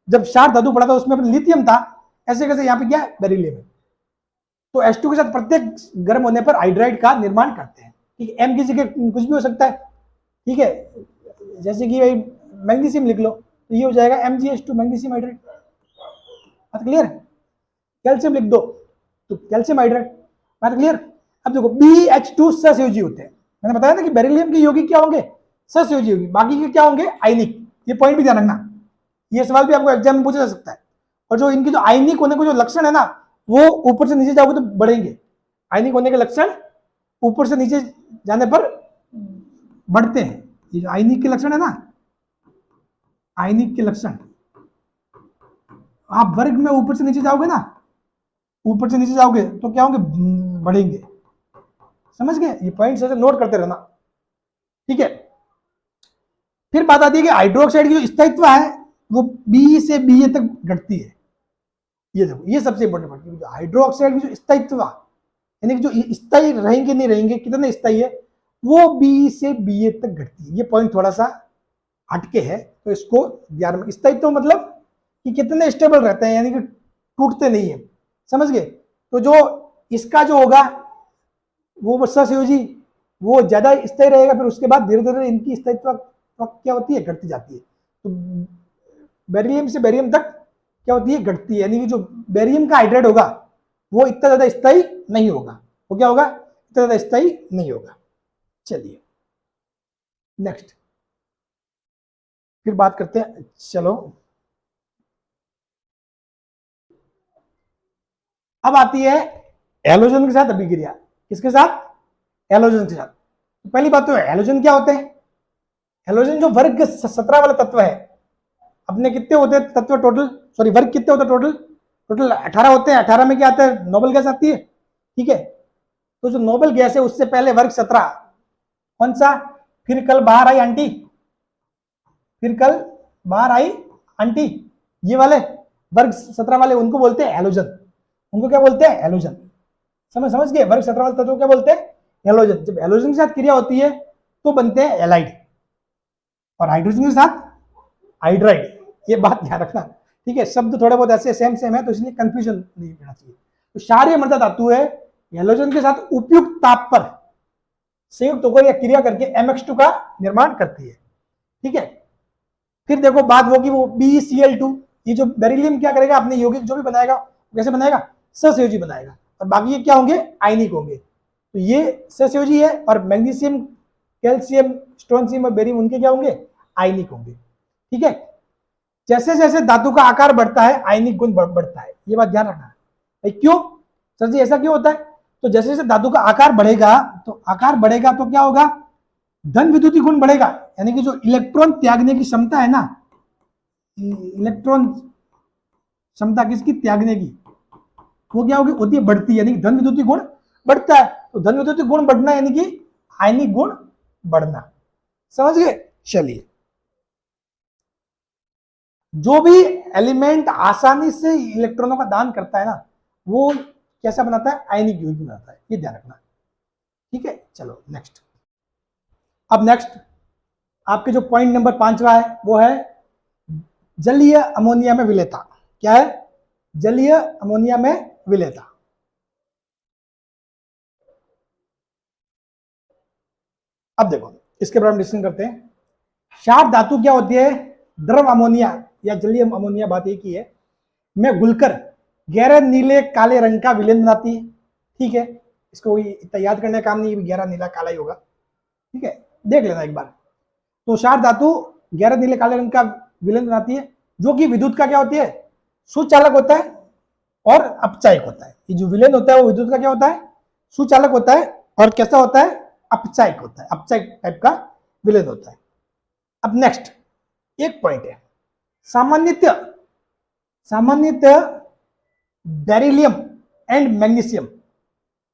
जब क्षार धातु पढ़ा था उसमें अपन लिथियम था, ऐसे कैसे यहाँ पे क्या है? बेरिलियम है। तो H2 के साथ प्रत्येक गर्म होने पर हाइड्राइड का निर्माण करते हैं। ठीक है, M की जगह कुछ भी हो सकता है। ठीक है, जैसे कि भाई मैग्नीशियम लिख लो तो ये हो जाएगा MgH2, मैग्नीशियम हाइड्राइड। बात क्लियर? कैल्शियम लिख दो तो कैल्शियम हाइड्राइड। बात क्लियर? अब देखो BH2 सहसंयोजी होते हैं। मैंने बताया ना कि बेरिलियम के यौगिक क्या होंगे? सहसंयोजी होगी। बाकी के क्या होंगे? आयनिक। ये पॉइंट भी ध्यान रखना, ये सवाल भी आपको एग्जाम में पूछा जा सकता है। और जो इनकी जो आयनिक होने के जो लक्षण है ना, वो ऊपर से नीचे जाओगे तो बढ़ेंगे। आयनिक होने के लक्षण ऊपर से नीचे जाने पर बढ़ते हैं। ये जो आयनिक के लक्षण है ना, आयनिक के लक्षण, आप वर्ग में ऊपर से नीचे जाओगे ना, ऊपर से नीचे जाओगे तो क्या होंगे? बढ़ेंगे। समझ गए? ये पॉइंट से नोट करते रहना। ठीक है, फिर बात आती है कि हाइड्रोक्साइड की जो स्थायित्व है वो बी से बी तक घटती है। ये देखो, ये सबसे इंपॉर्टेंट बात है। हाइड्रोक्साइड की जो स्थायित्व, यानी कि जो स्थायी रहेंगे नहीं रहेंगे, कितने स्थायी है, वो बी से बी तक घटती है। ये पॉइंट थोड़ा सा हटके है, तो इसको ध्यान में। स्थायित्व मतलब कि कितने स्टेबल रहते हैं, यानी कि टूटते नहीं है। समझ गए? तो जो इसका जो होगा वो सहसंयोजी, वो ज्यादा स्थायी रहेगा। फिर उसके बाद धीरे धीरे इनकी स्थायित्व क्या होती है? घटती जाती है। तो बेरिलियम से बेरियम तक क्या होती है? घटती है। यानी कि जो बेरियम का हाइड्राइड होगा वो इतना ज्यादा स्थायी नहीं होगा। वो क्या होगा? इतना ज्यादा स्थायी नहीं होगा। चलिए नेक्स्ट, फिर बात करते हैं। चलो अब आती है हैलोजन के साथ अभिक्रिया। किसके साथ? हैलोजन के साथ। तो पहली बात तो हैलोजन क्या होते हैं? हैलोजन जो वर्ग 17 वाला तत्व है। अपने कितने होते हैं तत्व टोटल? सॉरी, वर्ग कितने होते हैं टोटल? टोटल 18 होते हैं। 18 में क्या आता है? नोबल गैस आती है। ठीक है, तो जो नोबल गैस है उससे पहले वर्ग 17 कौन सा? फिर कल बाहर आई आंटी, फिर कल बाहर आई आंटी, ये वाले वर्ग 17 वाले, उनको बोलते हैं हैलोजन। उनको क्या बोलते हैं? हैलोजन। समझ गए? वर्ग 17 वाले तत्व क्या बोलते हैं? हैलोजन। जब हैलोजन के साथ क्रिया होती है तो बनते हैं हैलाइड, और हाइड्रोजन के साथ हाइड्राइड। ये बात ध्यान रखना। ठीक है, शब्द थोड़े बहुत ऐसे सेम सेम है तो इसलिए कंफ्यूजन नहीं होना चाहिए। तो क्षारीय मृदा धातु है, हैलोजन के साथ उपयुक्त ताप पर संयुक्त होकर या क्रिया करके MX2 का निर्माण करती है। ठीक है, फिर देखो बात होगी वो BeCl2। ये जो बेरिलियम क्या करेगा? अपने यौगिक जो भी बनाएगा कैसे बनाएगा? सहसंयोजी बनाएगा। और बाकी ये क्या होंगे? आयनिक होंगे। तो ये सहसंयोजी है, और मैग्नीशियम, कैल्शियम, स्ट्रोंशियम और बेरियम उनके क्या होंगे? आयनिक होंगे। ठीक है, जैसे जैसे धातु का आकार बढ़ता है आयनिक गुण बढ़ता है। ये बात ध्यान रखना है। भाई क्यों सर जी, ऐसा क्यों होता है? तो जैसे जैसे धातु का आकार बढ़ेगा तो क्या होगा? धन विद्युतीय गुण बढ़ेगा। यानी कि जो इलेक्ट्रॉन त्यागने की क्षमता है ना, इलेक्ट्रॉन क्षमता किसकी? त्यागने की, वो क्या होगी? होती है बढ़ती है। यानी कि धन विद्युतीय गुण बढ़ता है। तो धन विद्युतीय गुण बढ़ना यानी कि आयनिक गुण बढ़ना। समझ गए? चलिए, जो भी एलिमेंट आसानी से इलेक्ट्रॉनों का दान करता है ना, वो कैसा बनाता है? आयनिक यौगिक बनाता है। ये ध्यान रखना। ठीक है, चलो नेक्स्ट। अब नेक्स्ट आपके जो पॉइंट नंबर 5वां है वो है जलीय अमोनिया में विलेयता। क्या है? जलीय अमोनिया में विलेयता। अब देखो इसके बारे में डिस्कशन करते हैं। क्षार धातु क्या होती है? द्रव अमोनिया या जलीय अमोनिया बात एक ही है, में घुलकर गहरे नीले काले रंग का विलयन बनाती है। ठीक है, इसको इतना याद करने का काम नहीं, गहरा नीला काला ही होगा। ठीक है, देख लेना एक बार। तो क्षार धातु गहरे नीले काले रंग का विलयन बनाती है, जो कि विद्युत का क्या होती है, सुचालक होता है और अपचायक होता है। ये जो विलयन होता है वो विद्युत का क्या होता है, सुचालक होता है, और कैसा होता है, अपचायक होता है, अपचायक टाइप का विलयन होता है। अब नेक्स्ट एक पॉइंट है, सामान्यतः बेरिलियम एंड मैग्नीशियम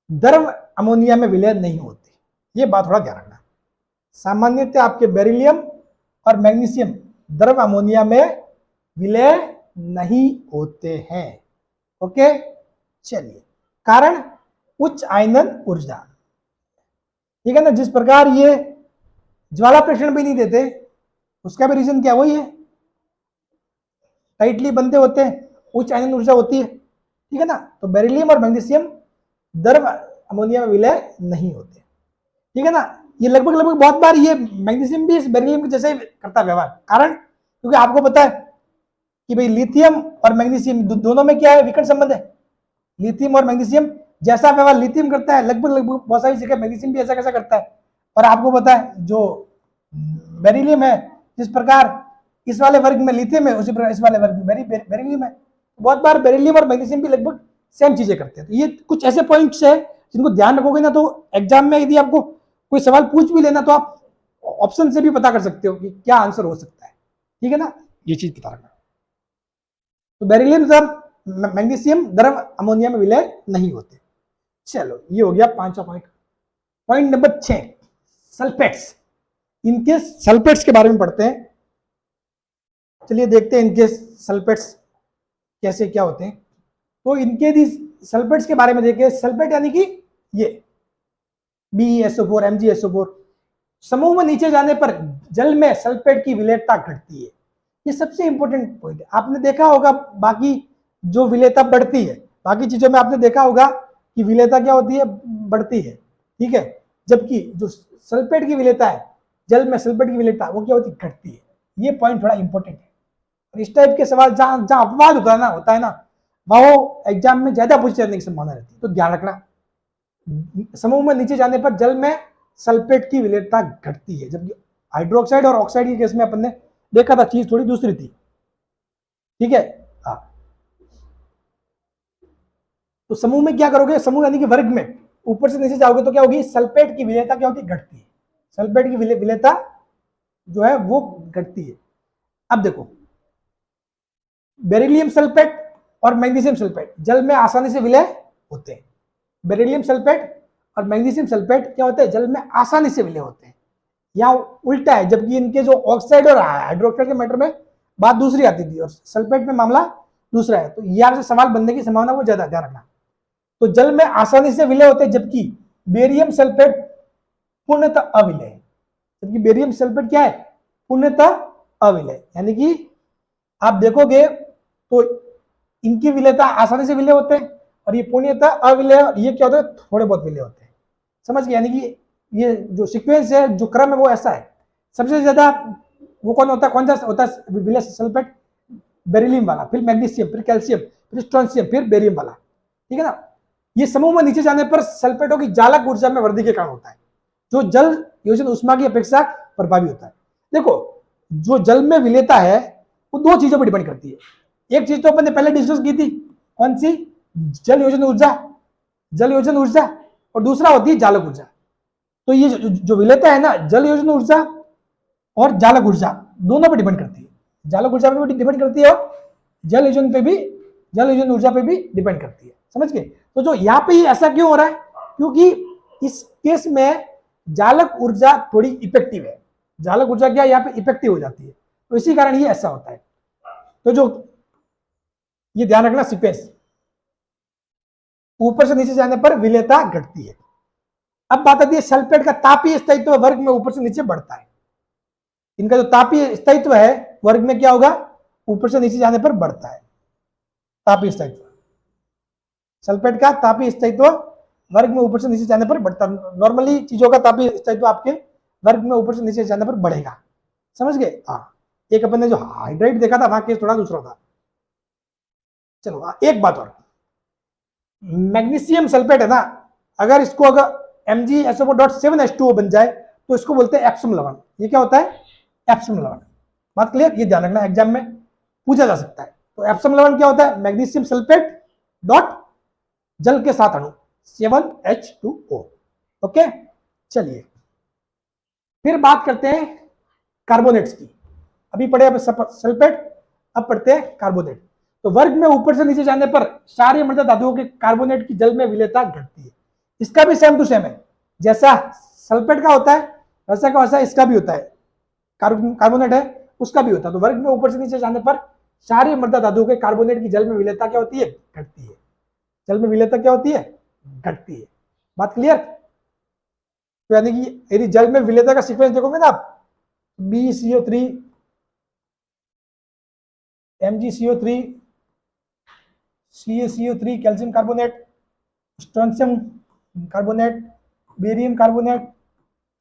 द्रव अमोनिया में विलय नहीं होते। ये बात थोड़ा ध्यान रखना। सामान्यतः आपके बेरिलियम और मैग्नीशियम द्रव अमोनिया में विलय नहीं होते हैं। ओके, चलिए, कारण उच्च आयनन ऊर्जा। ठीक है ना, जिस प्रकार ये ज्वाला प्रेषण भी नहीं देते, उसका भी रीजन क्या, वही है, टाइटली बंधे होते हैं, उच्च आयनन ऊर्जा होती है। ठीक है ना, तो बेरिलियम और मैग्नीशियम द्रव अमोनिया में विलय नहीं होते। ठीक है ना, ये लगभग बहुत बार ये मैग्नीशियम भी इस बेरिलियम के जैसे ही करता है व्यवहार। कारण क्योंकि आपको पता है कि भाई लिथियम और मैग्नीशियम दोनों में क्या है, विकर्ण संबंध है। लिथियम और मैग्नीशियम जैसा व्यवहार लिथियम करता है, लगभग बहुत सारी जगह मैग्नीशियम भी ऐसा कैसा करता है। और आपको पता है जो बेरिलियम है, जिस प्रकार इस वाले वर्ग में लिथियम है, उसी प्रकार इस वाले वर्ग में बेरिलियम है। बहुत बार बेरिलियम और मैग्नीशियम भी लगभग सेम चीजें करते हैं। तो ये कुछ ऐसे पॉइंट्स है जिनको ध्यान रखोगे ना, तो एग्जाम में यदि आपको कोई सवाल पूछ भी लेना, तो आप ऑप्शन से भी पता कर सकते हो कि क्या आंसर हो सकता है। ठीक है ना, ये चीज पता रखना। तो बेरिलियम द्रव मैग्नीशियम द्रव अमोनिया में विलय नहीं होते। चलो, ये हो गया 5वां पॉइंट। Point number 6, sulphates. इनके सल्फेट्स के बारे में पढ़ते हैं। चलिए देखते हैं इनके सल्फेट्स कैसे क्या होते हैं। तो इनके यदि सल्फेट्स के बारे में देखें, सल्फेट यानी कि ये BeSO4 MgSO4 समूह में नीचे जाने पर जल में सल्फेट की विलेयता घटती है। ये सबसे इंपॉर्टेंट पॉइंट है। आपने देखा होगा बाकी जो विलेयता बढ़ती है, बाकी चीजों में आपने देखा होगा कि विलेयता क्या होती है, बढ़ती है। ठीक है, जबकि जो सल्फेट की विलेयता है, जल में सल्फेट की विलेयता, वो क्या होती है, घटती है। ये पॉइंट थोड़ा इंपॉर्टेंट है। और इस टाइप के सवाल जहां जहां अपवाद होता है ना, वो एग्जाम में ज्यादा पूछे जाने की संभावना रहती है। तो ध्यान रखना, समूह में नीचे जाने पर जल में सल्फेट की विलेयता घटती है, जबकि हाइड्रोक्साइड और ऑक्साइड के केस में अपन ने देखा था चीज थोड़ी दूसरी थी। ठीक है, हाँ। तो समूह में क्या करोगे, समूह यानी कि वर्ग में ऊपर से नीचे जाओगे तो क्या होगी, सल्फेट की विलेयता क्या होती है, घटती है। सल्फेट की विलेयता जो है वो घटती है। अब देखो, बेरिलियम सल्फेट और मैग्नीशियम सल्फेट जल में आसानी से विलय होते हैं। बेरिलियम सल्फेट और मैग्नीशियम सल्फेट क्या होते हैं, जल में आसानी से विलय होते हैं। यहाँ उल्टा है, जबकि इनके जो ऑक्साइड और हाइड्रोक्साइड के मैटर में बात दूसरी आती थी और सल्फेट में मामला दूसरा है। तो यहाँ से सवाल बनने की संभावना को ज्यादा ध्यान रखना। तो जल में आसानी से विलय होते हैं, जबकि बेरियम सल्फेट पूर्णतः अविलय है। जबकि बेरियम सल्फेट क्या है, पूर्णतः अविलय, यानी कि आप देखोगे तो इनकी विलयता आसानी से विलय होते हैं और ये पूर्णतः अविलय, और ये क्या होता है, थोड़े बहुत विलय होते हैं। समझ गए, यानी कि ये जो सीक्वेंस है, जो क्रम है, वो ऐसा है। सबसे ज्यादा वो कौन होता है, कौन सा होता है विलय सल्फेट, बेरिलियम वाला, फिर मैग्नीशियम, फिर कैल्शियम, फिर स्ट्रोंशियम, फिर बेरियम वाला। ठीक है ना, ये समूह में नीचे जाने पर सल्फेटों की जालक ऊर्जा में वृद्धि के कारण होता है, जो जल योजन उष्मा की अपेक्षा प्रभावी होता है। देखो, जो जल में विलेयता है वो दो चीजों पर डिपेंड करती है। एक चीज तो अपन ने पहले डिस्कस की थी, कौन सी, जल योजन ऊर्जा, और दूसरा होती है जालक ऊर्जा। तो ये जो विलेयता है ना, जल योजन ऊर्जा और जालक ऊर्जा दोनों पे डिपेंड करती है। जालक ऊर्जा पे भी डिपेंड करती है और जल योजन ऊर्जा पे भी डिपेंड करती है। समझ गए। तो जो यहाँ पे ऐसा क्यों हो रहा है, क्योंकि इस केस में जालक ऊर्जा थोड़ी इफेक्टिव है। जालक ऊर्जा क्या यहाँ पे इफेक्टिव हो जाती है, तो इसी कारण ये ऐसा होता है। तो जो ये ध्यान रखना, सीक्वेंस ऊपर से नीचे जाने पर विलेयता घटती है। अब बात आती है सल्फेट का तापीय स्थायित्व वर्ग में ऊपर से नीचे बढ़ता है। इनका जो तापीय स्थायित्व है वर्ग में क्या होगा, ऊपर से नीचे जाने पर बढ़ता है। तापीय स्थायित्व, सल्फेट का तापीय स्थायित्व वर्ग में ऊपर से नीचे जाने पर बढ़ता है। नॉर्मली चीजों का तापीय स्थायित्व आपके वर्ग में ऊपर से नीचे जाने पर बढ़ेगा। समझ गए, हाँ। एक अपन ने जो हाइड्राइड देखा था वहां केस थोड़ा दूसरा था। चलो एक बात और, मैग्नीशियम सल्फेट है ना, अगर इसको अगर MgSO4.7H2O बन जाए तो इसको बोलते हैं एप्सम लवण। ये क्या होता है? एप्सम लवण। बात क्लियर? ये ध्यान रखना, एग्जाम में पूछा जा सकता है। तो एप्सम लवण क्या होता है? मैग्नीशियम सल्फेट डॉट जल के साथ अणु 7H2O। ओके, चलिए फिर बात करते हैं कार्बोनेट्स की। अभी पढ़े अब सल्फेट, अब पढ़ते हैं कार्बोनेट। तो वर्ग में ऊपर से नीचे जाने पर क्षारीय मृदा धातुओं के कार्बोनेट की जल में विलेयता घटती है। इसका भी सेम टू सेम है, जैसा सल्फेट का होता है वैसा का वैसा इसका भी होता है। कार्बोनेट है उसका भी होता है। तो वर्ग में ऊपर से नीचे जाने पर क्षारीय मृदा धातुओं के कार्बोनेट की जल में विलेयता क्या होती है? घटती है। जल में विलेयता क्या होती है? घटती है। बात क्लियर? तो यानी कि यदि जल में विलेयता का सीक्वेंस देखोगे ना आप, BeCO3, MgCO3, CaCO3, calcium carbonate, strontium carbonate, barium carbonate,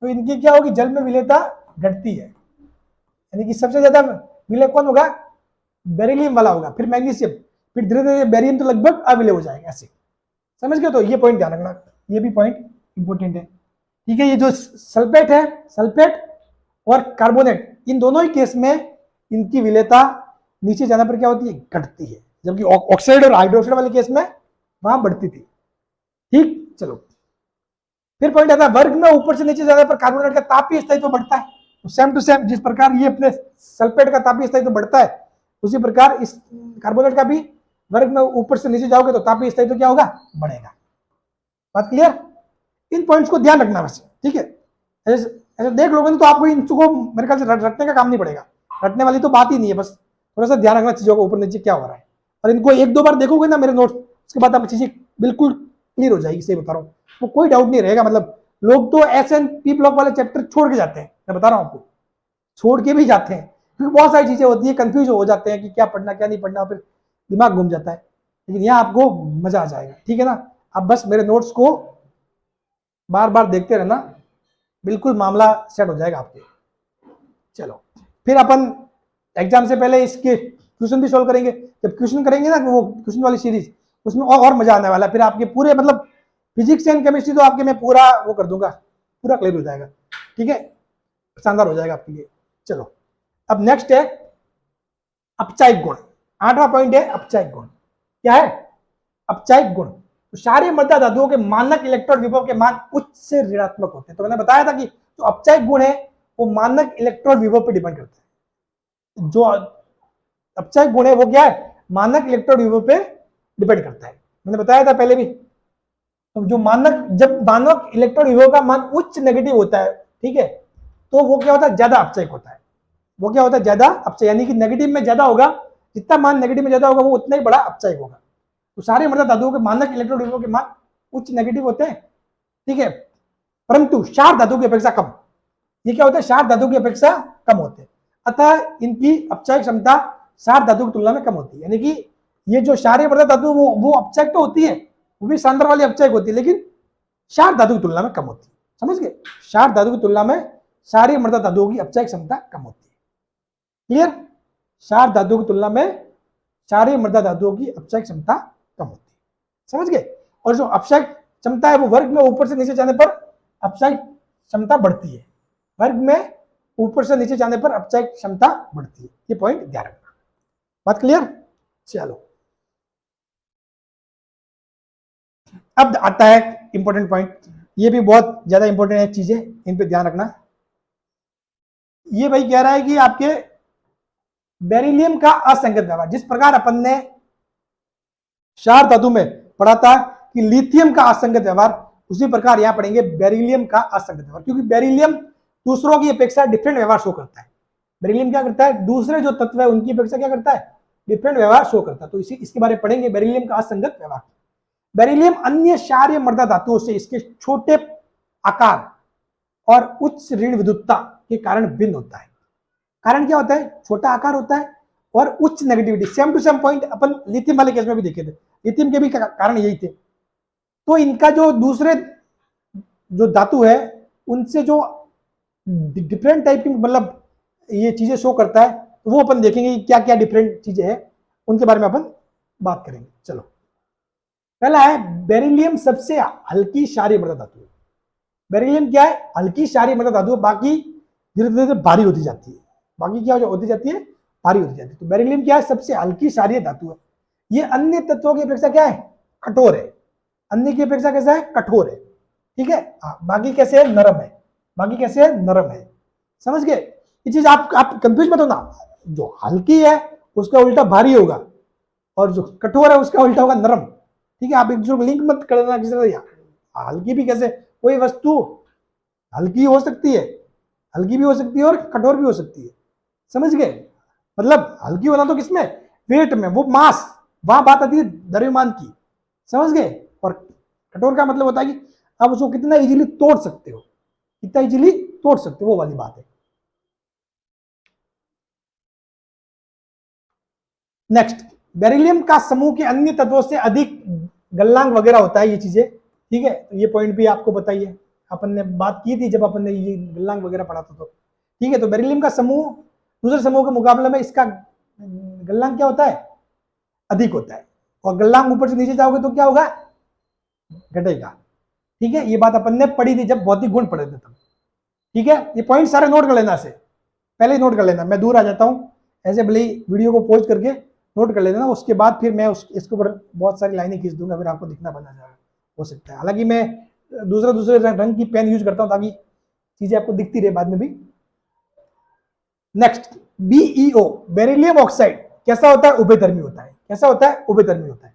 तो इनकी क्या होगी? जल में विलेयता घटती है। यानी कि सबसे ज्यादा विलय कौन होगा? बेरिलियम वाला होगा, फिर मैग्नीशियम, फिर धीरे धीरे बेरियम तो लगभग अविलय हो जाएगा। ऐसे समझ गए? तो ये पॉइंट ध्यान रखना, ये भी पॉइंट इंपॉर्टेंट है। ठीक है, ये जो सल्फेट है, सल्फेट और कार्बोनेट, इन दोनों ही केस में इनकी विलेयता नीचे जाने पर क्या होती है? घटती है। जबकि ऑक्साइड और हाइड्रोक्साइड वाले केस में वहां बढ़ती थी। ठीक, चलो फिर पॉइंट आता है, वर्ग में ऊपर से नीचे जाने पर कार्बोनेट का तापीय स्थायित्व बढ़ता है। तो सेम टू सेम जिस प्रकार ये अपने सल्फेट का तापीय स्थायित्व बढ़ता है, उसी प्रकार इस कार्बोनेट का भी वर्ग में ऊपर से नीचे जाओगे तो तापीय स्थायित्व क्या होगा? बढ़ेगा। बात क्लियर? इन पॉइंट्स को ध्यान रखना वैसे, ठीक है? ऐसे देख लोगे तो आपको इन चीजों को मेरे ख्याल से रटने का काम नहीं पड़ेगा। रटने वाली तो बात ही नहीं है, बस थोड़ा सा ध्यान रखना चीजों को ऊपर नीचे क्या हो रहा है। और इनको एक दो बार देखोगे ना मेरे नोट्स, उसके बाद आप चीजें बिल्कुल क्लियर हो जाएगी। सही बता रहा हूँ, वो कोई डाउट नहीं रहेगा। मतलब लोग तो SNP ब्लॉक वाले चैप्टर छोड़ के जाते हैं, मैं बता रहा हूँ आपको, छोड़ के भी जाते हैं, क्योंकि बहुत सारी चीजें होती है, कंफ्यूज हो जाते हैं कि क्या पढ़ना क्या नहीं पढ़ना, फिर दिमाग घूम जाता है। लेकिन यहाँ आपको मजा आ जाएगा, ठीक है ना? आप बस मेरे नोट्स को बार बार देखते रहना, बिल्कुल मामला सेट हो जाएगा आपके। चलो फिर अपन एग्जाम से पहले इसके क्वेश्चन भी सॉल्व करेंगे। जब क्वेश्चन करेंगे ना वो क्वेश्चन वाली सीरीज, उसमें और मजा आने वाला है। फिर आपके पूरे मतलब फिजिक्स एंड केमिस्ट्री तो आपके मैं पूरा वो कर दूंगा, पूरा क्लियर हो जाएगा। ठीक है, शानदार हो जाएगा आपके लिए। चलो अब नेक्स्ट है अपचायिक गुण। 8वां पॉइंट है अपचायिक गुण। क्या है? अपचायिक गुण। तो क्षारीय मृदा धातुओं के मानक इलेक्ट्रॉन विभव के मान उच्च से ऋणात्मक होते हैं। तो मैंने बताया था कि जो अपचायिक गुण है वो मानक इलेक्ट्रॉन विभव पर डिपेंड करता है। जो अपचायिक गुण है वो क्या है? मानक इलेक्ट्रॉन विभव पे डिपेंड करता है। मैंने बताया था पहले भी। तो जो मानक, जब मानक इलेक्ट्रॉन विभव का मान उच्च नेगेटिव होता है, ठीक है, तो वो क्या होता है? ज्यादा अपचायिक होता है। वो क्या होता है? ज्यादा अपचायिक, यानी कि नेगेटिव में ज्यादा होगा, जितना मान नेगेटिव में ज्यादा होगा वो उतना ही बड़ा अपचायिक होगा। तो सारे मतलब धातुओं के मानक इलेक्ट्रॉन विभव के मान उच्च नेगेटिव होते हैं, ठीक है, परंतु क्षार धातु की अपेक्षा कम। ये क्या होता है? क्षार धातु की अपेक्षा कम होते हैं, अतः इनकी अपचायिक क्षमता क्षार धातु की तुलना में कम होती है। यानी कि ये जो क्षारीय मृदा धातु वो अपचायिक तो होती है, वो भी सांद्र वाली अपचायिक होती है, लेकिन क्षार धातु की तुलना में कम होती है। समझ गए? क्षार धातु की तुलना में क्षारीय मृदा धातुओं की अपचायिक क्षमता कम होती है। क्लियर? क्षार धातु की तुलना में क्षारीय मृदा धातुओं की अपचायिक क्षमता कम होती है। समझ गए? और जो अपचायिक क्षमता है वो वर्ग में ऊपर से नीचे जाने पर अपचायिक क्षमता बढ़ती है। वर्ग में ऊपर से नीचे जाने पर अपचायिक क्षमता बढ़ती है। ये पॉइंट ध्यान रखना। बात क्लियर? चलो अब आता है इंपॉर्टेंट पॉइंट। ये भी बहुत ज्यादा इंपॉर्टेंट है चीजें, इन पे ध्यान रखना। ये भाई कह रहा है कि आपके बेरिलियम का असंगत व्यवहार, जिस प्रकार अपन ने क्षार धातु में पढ़ा था कि लिथियम का असंगत व्यवहार, उसी प्रकार यहां पढ़ेंगे बेरिलियम का असंगत व्यवहार। क्योंकि बेरिलियम दूसरों की अपेक्षा डिफरेंट व्यवहार शो करता है। बेरिलियम क्या करता है? दूसरे जो तत्व है उनकी अपेक्षा क्या करता है? डिफरेंट व्यवहार शो करता है। तो इसके बारे में पढ़ेंगे, बेरिलियम का असंगत व्यवहार। बेरिलियम अन्य क्षारीय मृदा धातुओं से इसके छोटे आकार और उच्च ऋण विद्युतता के कारण भिन्न होता है। कारण क्या होता है? छोटा आकार होता है और उच्च नेगेटिविटी। सेम टू सेम पॉइंट अपन लिथियम वाले केस में भी देखे थे, लिथियम के भी कारण यही थे। तो इनका जो दूसरे जो धातु है उनसे जो डिफरेंट टाइप की मतलब ये चीजें शो करता है, तो वो अपन देखेंगे क्या क्या डिफरेंट चीजें हैं, उनके बारे में अपन बात करेंगे। चलो, पहला है बेरिलियम सबसे हल्की क्षारीय मृदा धातु है। बेरिलियम क्या है? हल्की क्षारीय मृदा धातु, बाकी धीरे धीरे भारी होती जाती है। बाकी क्या होती जाती है? भारी होती जाती है। तो बेरिलियम क्या है? सबसे हल्की क्षारीय धातु है। ये अन्य तत्वों की अपेक्षा क्या है? कठोर है। अन्य की अपेक्षा कैसा है? कठोर है। ठीक है, बाकी कैसे है? नरम है। बाकी कैसे है? नरम है। समझ गए? ये चीज आप कंफ्यूज मत होना। जो हल्की है उसका उल्टा भारी होगा, और जो कठोर है उसका उल्टा होगा नरम। ठीक है, आप एक दूसरे को लिंक मत करना किसी तरह। हल्की भी कैसे? कोई वस्तु हल्की हो सकती है, हल्की भी हो सकती है और कठोर भी हो सकती है। समझ गए? मतलब हल्की होना तो किसमें? वेट में, वो मास, वहां बात आती है द्रव्यमान की। समझ गए? और कठोर का मतलब होता है कि आप उसको कितना इजीली तोड़ सकते हो, कितना इजीली तोड़ सकते हो, वो वाली बात है। नेक्स्ट, बेरिलियम का समूह के अन्य तत्वों से अधिक गलनांक वगैरह होता है, ये चीजें। ठीक है, तो ये पॉइंट भी आपको बताइए, अपन ने बात की थी जब अपन ने ये गलनांक वगैरह पढ़ा था तो। ठीक है, तो बेरिलियम का समूह दूसरे समूह के मुकाबले में इसका गलनांक क्या होता है? अधिक होता है। और गलनांक ऊपर से नीचे जाओगे तो क्या होगा? घटेगा। ठीक है, ये बात अपन ने पढ़ी थी जब भौतिक गुण पढ़े थे तब। ठीक है, ये पॉइंट सारे नोट कर लेना, से पहले ही नोट कर लेना। मैं दूर आ जाता हूँ, ऐसे भले ही वीडियो को पॉज करके नोट कर लेना, उसके बाद फिर मैं इसके ऊपर बहुत सारी लाइनें खींच दूंगा, फिर आपको दिखना बना जाएगा, हो सकता है। हालांकि मैं दूसरे रंग की पेन यूज करता हूँ ताकि चीजें आपको दिखती रहे बाद में भी। नेक्स्ट, बीईओ बेरिलियम ऑक्साइड कैसा होता है? उभयधर्मी होता है। कैसा होता है? उभयधर्मी होता है।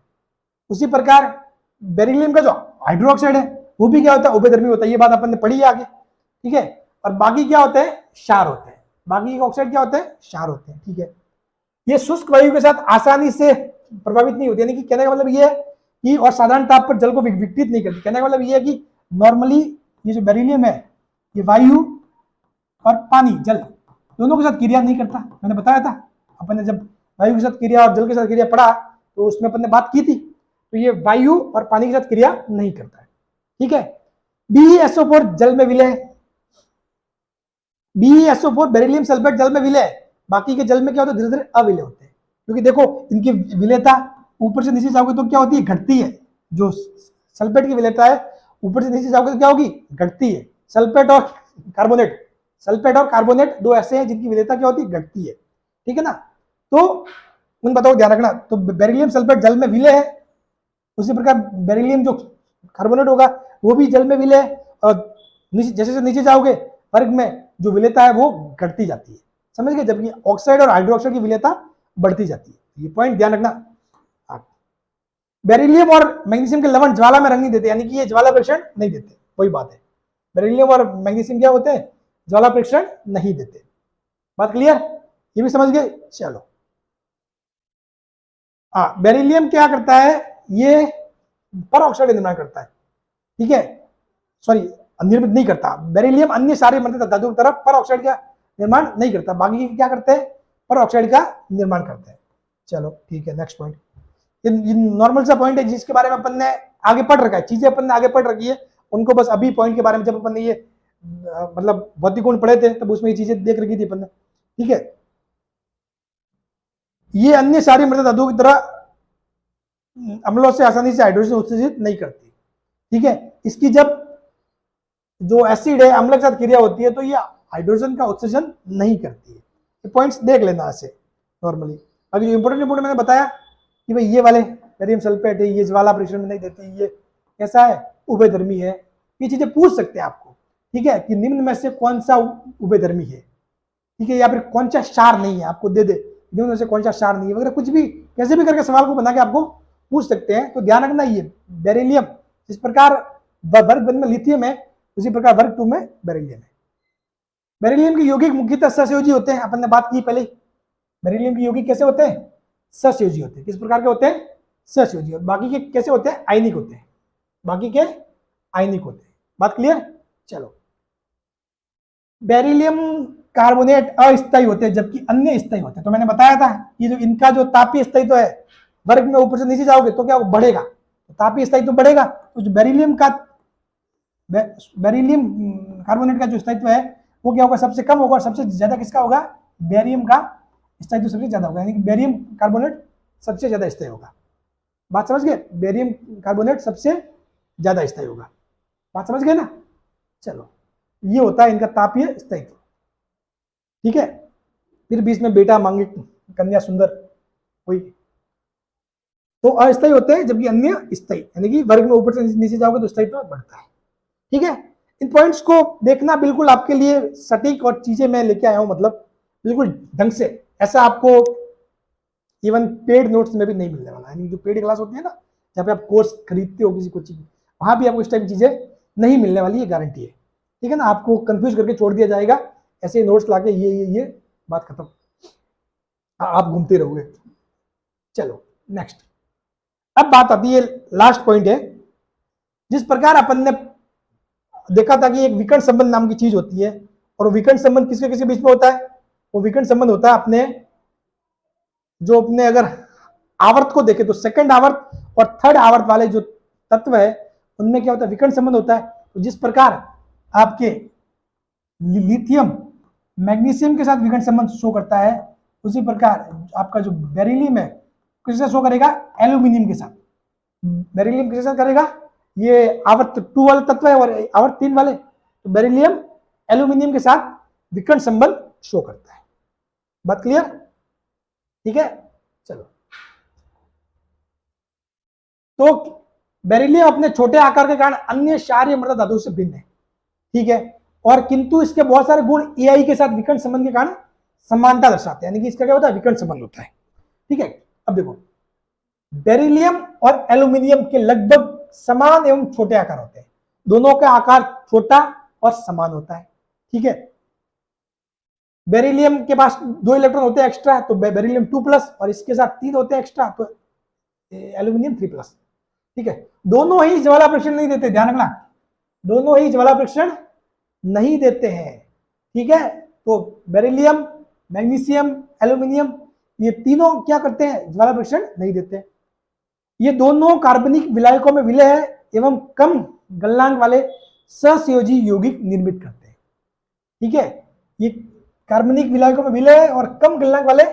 उसी प्रकार बेरिलियम का जो हाइड्रोक्साइड है वो भी क्या होता है? उभयधर्मी होता है। ये बात अपन ने पढ़ी है आगे। ठीक है, और बाकी क्या होते हैं? क्षार होते हैं। बाकी के ऑक्साइड क्या होते हैं? क्षार होते हैं। ठीक है, ये शुष्क वायु के साथ आसानी से प्रभावित नहीं होती, यानी कि कहने का मतलब ये है कि, और साधारण ताप पर जल को विघटित नहीं करती। कहने का मतलब ये है कि नॉर्मली ये जो बेरिलियम है ये वायु और पानी, जल दोनों के साथ क्रिया नहीं करता। मैंने बताया था, अपन ने जब वायु के साथ क्रिया और जल के साथ क्रिया पढ़ा तो उसमें अपन ने बात की थी। तो ये वायु और पानी के साथ क्रिया नहीं करता है। ठीक है, BeSO4 जल में विलय, BeSO4 बेरिलियम सल्फेट जल में विलय, बाकी के जल में क्या होता है? धीरे धीरे अविलय होते हैं। क्योंकि देखो इनकी विलयता ऊपर से नीचे जाओगे तो क्या होती है? घटती है। जो सल्फेट की विलयता है ऊपर से नीचे जाओगे तो क्या होगी? घटती है। सल्फेट और कार्बोनेट, सल्फेट और कार्बोनेट दो ऐसे हैं जिनकी विलयता क्या होती है? घटती है। ठीक है ना, तो उन बातों को ध्यान रखना। तो बेरिलियम सल्फेट जल में विलय है, उसी प्रकार बेरिलियम जो कार्बोनेट होगा वो भी जल में विलय है, और जैसे जैसे नीचे जाओगे वर्ग में जो विलयता है वो घटती जाती है। समझ गए? जबकि ऑक्साइड और हाइड्रोक्साइड की विलयता बढ़ती जाती है। ये पॉइंट ध्यान रखना। बेरिलियम और मैग्नीशियम के लवण ज्वाला में रंग नहीं देते, यानी कि ये ज्वाला प्रेक्षण नहीं देते, वही बात है। बेरिलियम और मैग्नीशियम क्या होते हैं? ज्वाला प्रेक्षण नहीं देते। बात क्लियर? ये भी समझ गए? चलो, बेरिलियम क्या करता है? ये पर ऑक्साइड निर्माण करता है। ठीक है, सॉरी, निर्मित नहीं करता। बेरिलियम अन्य सारे धातुओं की तरह पर ऑक्साइड का निर्माण नहीं करता, बाकी क्या करते हैं? पर ऑक्साइड का निर्माण करते हैं। चलो ठीक है, नेक्स्ट पॉइंट। ये नॉर्मल सा पॉइंट है जिसके बारे में अपन ने आगे पढ़ रखा है, चीजें अपन ने आगे पढ़ रखी है, उनको बस अभी पॉइंट के बारे में, जब अपन ने ये मतलब भौतिक गुण पढ़े थे तब उसमें ये चीजें देख रखी थी अपन ने। ठीक है, ये अन्य सारी मृदा धातुओं की तरह अम्लों से आसानी से हाइड्रोजन उत्सर्जित नहीं करती। ठीक है, इसकी जब जो एसिड है अम्ल के साथ क्रिया होती है तो ये हाइड्रोजन का उत्सर्जन नहीं करती है। ये पॉइंट्स देख लेना ऐसे नॉर्मली। अभी जो इंपोर्टेंट मैंने बताया कि भाई ये वाले बेरियम सल्फेट है, ये ज्वाला प्रेक्षण में नहीं देती, ये कैसा है? उभयधर्मी है। ये चीजें पूछ सकते हैं आपको। ठीक है, कि निम्न में से कौन सा उभयधर्मी है? ठीक है, या फिर कौन सा क्षार नहीं है, आपको दे दे निम्न में से कौन सा क्षार नहीं है वगैरह, कुछ भी कैसे भी करके सवाल को बना के आपको पूछ सकते हैं। तो ध्यान रखना, ये बेरिलियम जिस प्रकार वर्ग 1 में लिथियम है उसी प्रकार वर्ग 2 में बेरिलियम है। बेरिलियम के यौगिक मुख्यतः सहसंयोजी होते हैं, अपन ने बात की पहले। बेरिलियम के यौगिक कैसे होते हैं? सहसंयोजी होते हैं। किस प्रकार के होते हैं? सहसंयोजी। और बाकी के कैसे होते हैं? आयनिक होते हैं। बाकी के आयनिक होते हैं। बात क्लियर? चलो, बेरिलियम कार्बोनेट अस्थायी होते हैं जबकि अन्य स्थायी होते हैं। तो मैंने बताया था कि जो इनका जो तापीय स्थायित्व है वर्ग में ऊपर से नीचे जाओगे तो क्या बढ़ेगा? तो तापीय स्थायित्व बढ़ेगा। तो जो बेरिलियम कार्बोनेट का जो स्थायित्व है वो क्या होगा? सबसे कम होगा, और सबसे ज्यादा किसका होगा? बेरियम का स्थायित्व सबसे ज्यादा होगा, यानी कि बेरियम कार्बोनेट सबसे ज्यादा स्थायी होगा। बात समझ गए? बेरियम कार्बोनेट सबसे ज्यादा स्थायी होगा। बात समझ गए ना? चलो, ये होता है इनका तापीय स्थायित्व। ठीक है, फिर बीच में बेटा मांगे कन्या सुंदर हुई, तो अस्थायी होते हैं, जबकि अन्य स्थायी, यानी कि वर्ग में ऊपर से नीचे जाओगे तो स्थायित्व बढ़ता है। ठीक है, इन पॉइंट्स को देखना बिल्कुल आपके लिए सटीक और चीजें मैं लेके आया हूं, मतलब बिल्कुल ढंग से। ऐसा आपको इवन पेड नोट्स में भी नहीं मिलने वाला, यानी जो पेड क्लास होती है ना, जहाँ पे आप कोर्स खरीदते हो किसी कोचिंग, वहां भी आपको इस टाइप की चीजें नहीं मिलने वाली, ये गारंटी है। ठीक है ना, आपको कंफ्यूज करके छोड़ दिया जाएगा, ऐसे नोट्स लाके ये बात खत्म, आप घूमते रहोगे। चलो नेक्स्ट, अब बात आती है, लास्ट पॉइंट है, जिस प्रकार अपन ने देखा था कि एक विकर्ण संबंध नाम की चीज होती है, और विकर्ण संबंध किसके किसके बीच में होता है? वो विकर्ण संबंध होता है अपने, जो अपने अगर आवर्त को देखें तो सेकंड आवर्त और थर्ड आवर्त वाले जो तत्व है उनमें क्या होता है? विकर्ण संबंध होता है। तो जिस प्रकार आपके लिथियम मैग्नीशियम के साथ विकर्ण संबंध शो करता है, उसी प्रकार आपका जो बेरिलियम है किससे शो करेगा? एल्यूमिनियम के साथ। बेरिलियम किसके साथ करेगा? ये आवर्त 2 वाले तत्व है और आवर्त 3 वाले, तो बेरिलियम एल्यूमिनियम के साथ विकर्ण संबंध शो करता है। बात क्लियर? ठीक है, चलो। तो बेरिलियम अपने छोटे आकार के कारण अन्य क्षारीय मृदा धातु से भिन्न है। ठीक है, और किंतु इसके बहुत सारे गुण एआई के साथ विकर्ण संबंध के कारण समानता दर्शाते हैं, यानी कि इसका क्या होता है? विकर्ण संबंध होता है। ठीक है, अब देखो, बेरिलियम और एल्यूमिनियम के लगभग समान एवं छोटे आकार होते हैं, दोनों का आकार छोटा और समान होता है। ठीक है, बेरिलियम के पास 2 इलेक्ट्रॉन होते हैं एक्स्ट्रा, तो बेरिलियम 2+, और इसके साथ 3 होते हैं एक्स्ट्रा, तो एल्यूमिनियम 3+। ठीक है, दोनों ही ज्वाला प्रक्षण नहीं देते, ध्यान रखना, दोनों ही ज्वाला प्रक्षण नहीं देते हैं। ठीक है, तो बेरिलियम, मैग्नीशियम, एल्यूमिनियम, ये तीनों क्या करते हैं? ज्वाला प्रक्षण नहीं देते। ये दोनों कार्बनिक विलायकों में विलय है एवं कम गलनांक वाले सहसंयोजी यौगिक निर्मित करते हैं। ठीक है, ये कार्बनिक विलायकों में विलय है और कम गलनांक वाले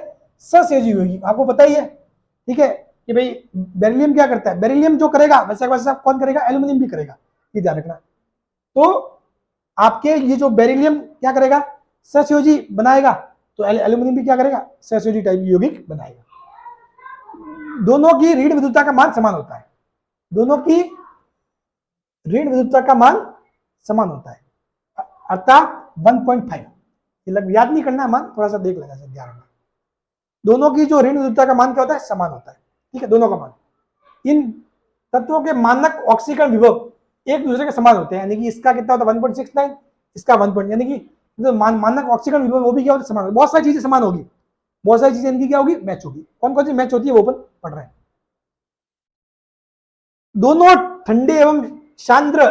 सहसंयोजी यौगिक, आपको पता ही है। ठीक है, कि भाई बेरिलियम क्या करता है? बेरिलियम जो करेगा वैसा वैसा कौन करेगा? एल्यूमिनियम भी करेगा, ये ध्यान रखना। तो आपके ये जो बेरिलियम क्या करेगा? सहसंयोजी बनाएगा, तो एल्यूमिनियम भी क्या करेगा? सहसंयोजी टाइप यौगिक बनाएगा। दोनों की ऋण विद्युतता का मान समान होता है, दोनों की ऋण विद्युतता का मान समान होता है, अर्थात 1.5। ये लग याद नहीं करना है मान, थोड़ा सा देख लेना, ध्यान रखना। दोनों की जो ऋण विद्युतता का मान क्या होता है? समान होता है। ठीक है, दोनों का मान। इन तत्वों के मानक ऑक्सीकरण विभव एक दूसरे के समान होते हैं, यानी कि इसका कितना होता है? 1.69, इसका 1. यानी कि जो मानक ऑक्सीकरण विभव वो भी क्या होता है? समान होगा। बहुत सारी चीजें समान होगी, बहुत सारी चीजें इनकी क्या होगी? मैच होगी। कौन कौन सी मैच होती है वो अपन पढ़ रहे हैं। दोनों ठंडे एवं सांद्र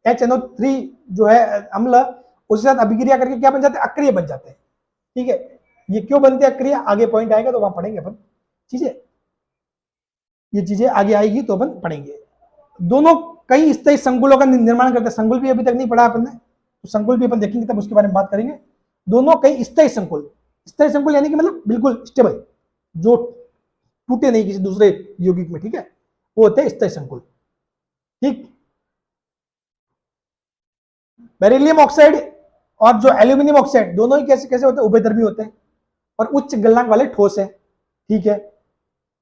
HNO3 जो है अम्ल, उसके साथ अभिक्रिया करके क्या बन जाते हैं? अक्रिय बन जाते हैं। ठीक है, ये क्यों बनते हैं अक्रिय? आगे पॉइंट आएगा तो वहां पढ़ेंगे अपन चीजें, ये चीजें आगे आएगी तो अपन पढ़ेंगे। दोनों कई स्थायी संकुलों का निर्माण करते हैं। संकुल भी अभी तक नहीं पढ़ा अपन ने, तो संकुल भी अपन देखेंगे, तब उसके बारे में बात करेंगे। दोनों कई स्थायी संकुल यानी कि मतलब बिल्कुल स्टेबल, जो टूटे नहीं किसी दूसरे यौगिक में। ठीक है, वो होते हैं स्थायी संकुल। ठीक, बेरिलियम ऑक्साइड और जो एल्यूमिनियम ऑक्साइड दोनों ही कैसे कैसे होते हैं? उभयधर्मी होते हैं और उच्च गलनांक वाले ठोस है। ठीक है,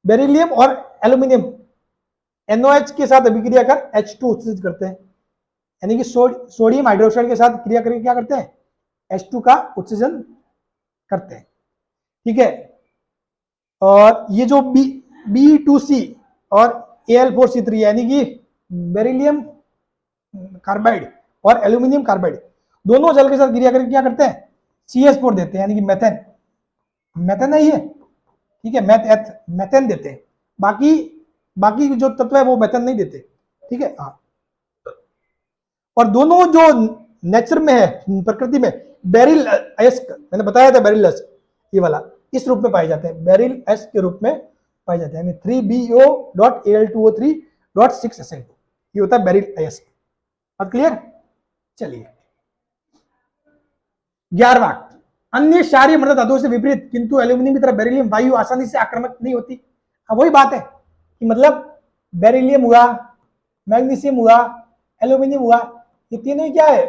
बेरिलियम और एल्यूमिनियम NOH के साथ अभिक्रिया कर H2 उत्सर्जित करते हैं, यानी कि सोडियम हाइड्रोक्साइड के साथ क्रिया करके क्या करते हैं? H2 का उत्सर्जन करते हैं। ठीक है, और ये जो Be2C और Al4C3 यानी कि बेरिलियम कार्बाइड और एल्यूमिनियम कार्बाइड दोनों जल के साथ क्रिया करके क्या करते हैं? CH4 देते हैं, यानी कि मेथेन है ये। ठीक है, मेथेन देते हैं। बाकी जो तत्व है वो मेथेन नहीं देते। ठीक है, हाँ। और दोनों जो नेचर में है, प्रकृति में, बेरिल अयस्क, मैंने बताया था बेरिल अयस्क, ये वाला इस रूप में पाए जाते हैं, बेरिल अयस्क के रूप में पाए जाते हैं, यानी 3BO.Al2O3.6SN2, ये होता है बेरिल अयस्क। बात क्लियर? चलिए 11वां, अन्य क्षारीय मृदा धातुओं से विपरीत किंतु एल्यूमिनियम की तरह बेरिलियम वायु आसानी से आक्रामक नहीं होती। अब वही बात है कि मतलब बेरिलियम हुआ, मैग्नीशियम हुआ, एल्यूमिनियम हुआ, ये तीनों ही क्या है,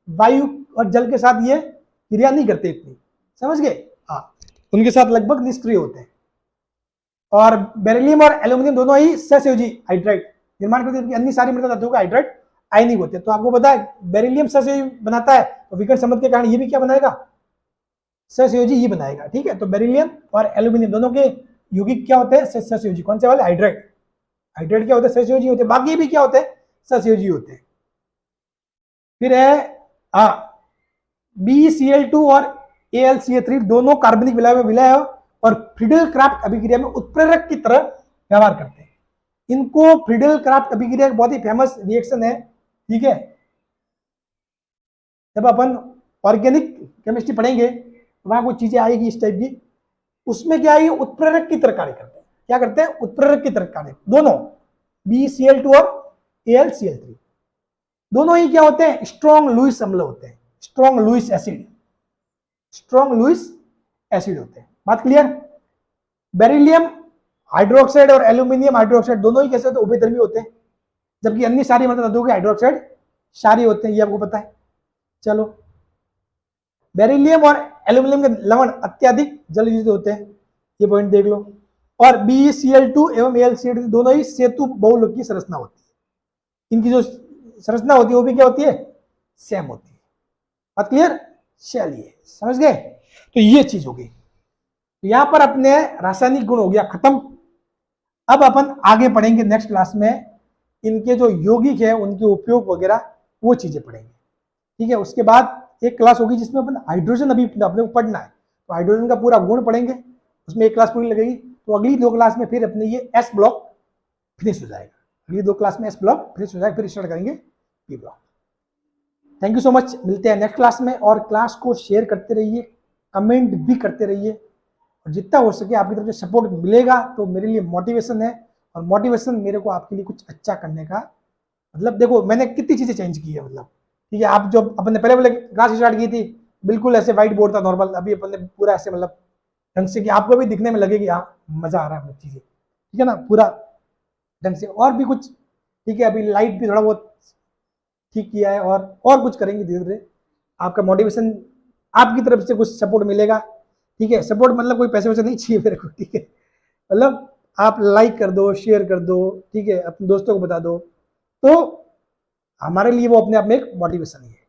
वायु और जल के साथ ये क्रिया नहीं करते इतनी, समझ गए? हाँ, उनके साथ लगभग निष्क्रिय होते हैं। और बेरिलियम और एल्यूमिनियम दोनों ही सहसंयोजी हाइड्राइड निर्माण करते हैं, अन्य सारी मृदा धातुओं का हाइड्राइड आयनिक होते हैं। तो आपको पता है बेरिलियम सहसंयोजी बनाता है, तो विकर्ण संबंध के कारण ये भी क्या बनाएगा, सहसंयोजी ही बनाएगा। ठीक है, तो बेरिलियम और एल्यूमिनियम दोनों के यौगिक क्या होते हैं, सहसंयोजी। कौन से वाले, हाइड्राइड। हाइड्राइड क्या होते हैं, सहसंयोजी होते हैं। बाकी भी क्या होते हैं, सहसंयोजी होते हैं। फिर है BeCl2 और AlCl3 दोनों कार्बनिक विलय में विलय और फ्रीडल क्राफ्ट अभिक्रिया में उत्प्रेरक की तरह व्यवहार करते हैं। इनको फ्रीडल क्राफ्ट अभिक्रिया बहुत ही फेमस रिएक्शन है। ठीक है, जब अपन ऑर्गेनिक केमिस्ट्री पढ़ेंगे वहां कुछ चीजें आएगी इस टाइप की, उसमें क्या आएगी, उत्प्रेरक की तरह कार्य करते हैं। क्या करते हैं, उत्प्रेरक की तरह कार्य, दोनों BeCl2 और AlCl3 दोनों ही क्या होते हैं, स्ट्रॉन्ग लुईस अम्ल होते हैं, strong Lewis acid, strong Lewis acid होते हैं। बात क्लियर? बेरिलियम हाइड्रोक्साइड और एल्यूमिनियम हाइड्रोक्साइड दोनों ही कैसे होते हैं, उभयधर्मी होते हैं, जबकि अन्य सारी मतलब धातुओं के हाइड्रोक्साइड क्षारीय होते हैं, ये आपको पता है। चलो, बेरिलियम और एल्यूमिनियम के लवण अत्यधिक जलयुक्त होते हैं, ये पॉइंट देख लो। और BeCl2 एवं AlCl3 दोनों ही सेतु बहुलक की संरचना होती है। इनकी जो संरचना होती है वो भी क्या होती है, सेम होती है। बात क्लियर? चलिए, समझ गए? तो ये चीज हो गई। तो यहां पर अपने रासायनिक गुण हो गया खत्म। अब अपन आगे पढ़ेंगे नेक्स्ट क्लास में इनके जो यौगिक है उनके उपयोग वगैरह वो चीजें पढ़ेंगे। ठीक है, उसके बाद एक क्लास होगी जिसमें अपन हाइड्रोजन अभी अपने को पढ़ना है, तो हाइड्रोजन का पूरा गुण पढ़ेंगे, उसमें एक क्लास पूरी लगेगी। तो अगली 2 क्लास में फिर अपने ये S ब्लॉक फिनिश हो जाएगा। अगली 2 क्लास में S ब्लॉक फिनिश हो जाएगा, फिर स्टार्ट करेंगे P block. Thank you so much, मिलते हैं नेक्स्ट क्लास में। और क्लास को शेयर करते रहिए, कमेंट भी करते रहिए, और जितना हो सके आपकी तरफ से सपोर्ट मिलेगा तो मेरे लिए मोटिवेशन है, और मोटिवेशन मेरे को आपके लिए कुछ अच्छा करने का, मतलब देखो मैंने कितनी चीजें चेंज की है, मतलब ठीक है, आप जो अपन ने पहले क्लास स्टार्ट की थी बिल्कुल ऐसे व्हाइट बोर्ड था नॉर्मल, अभी अपन ने पूरा ऐसे मतलब ढंग से कि आपको भी दिखने में लगे कि हाँ मजा आ रहा है चीजें, ठीक है ना, पूरा ढंग से। और भी कुछ ठीक है, अभी लाइट भी थोड़ा बहुत ठीक किया है, और कुछ करेंगे धीरे धीरे। आपका मोटिवेशन, आपकी तरफ से कुछ सपोर्ट मिलेगा। ठीक है, सपोर्ट मतलब कोई पैसे वैसे नहीं चाहिए मेरे को, ठीक है, मतलब आप लाइक कर दो, शेयर कर दो, ठीक है, अपने दोस्तों को बता दो, तो हमारे लिए वो अपने आप में एक मोटिवेशन ही है।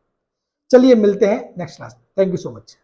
चलिए मिलते हैं नेक्स्ट क्लास में। Thank you so much.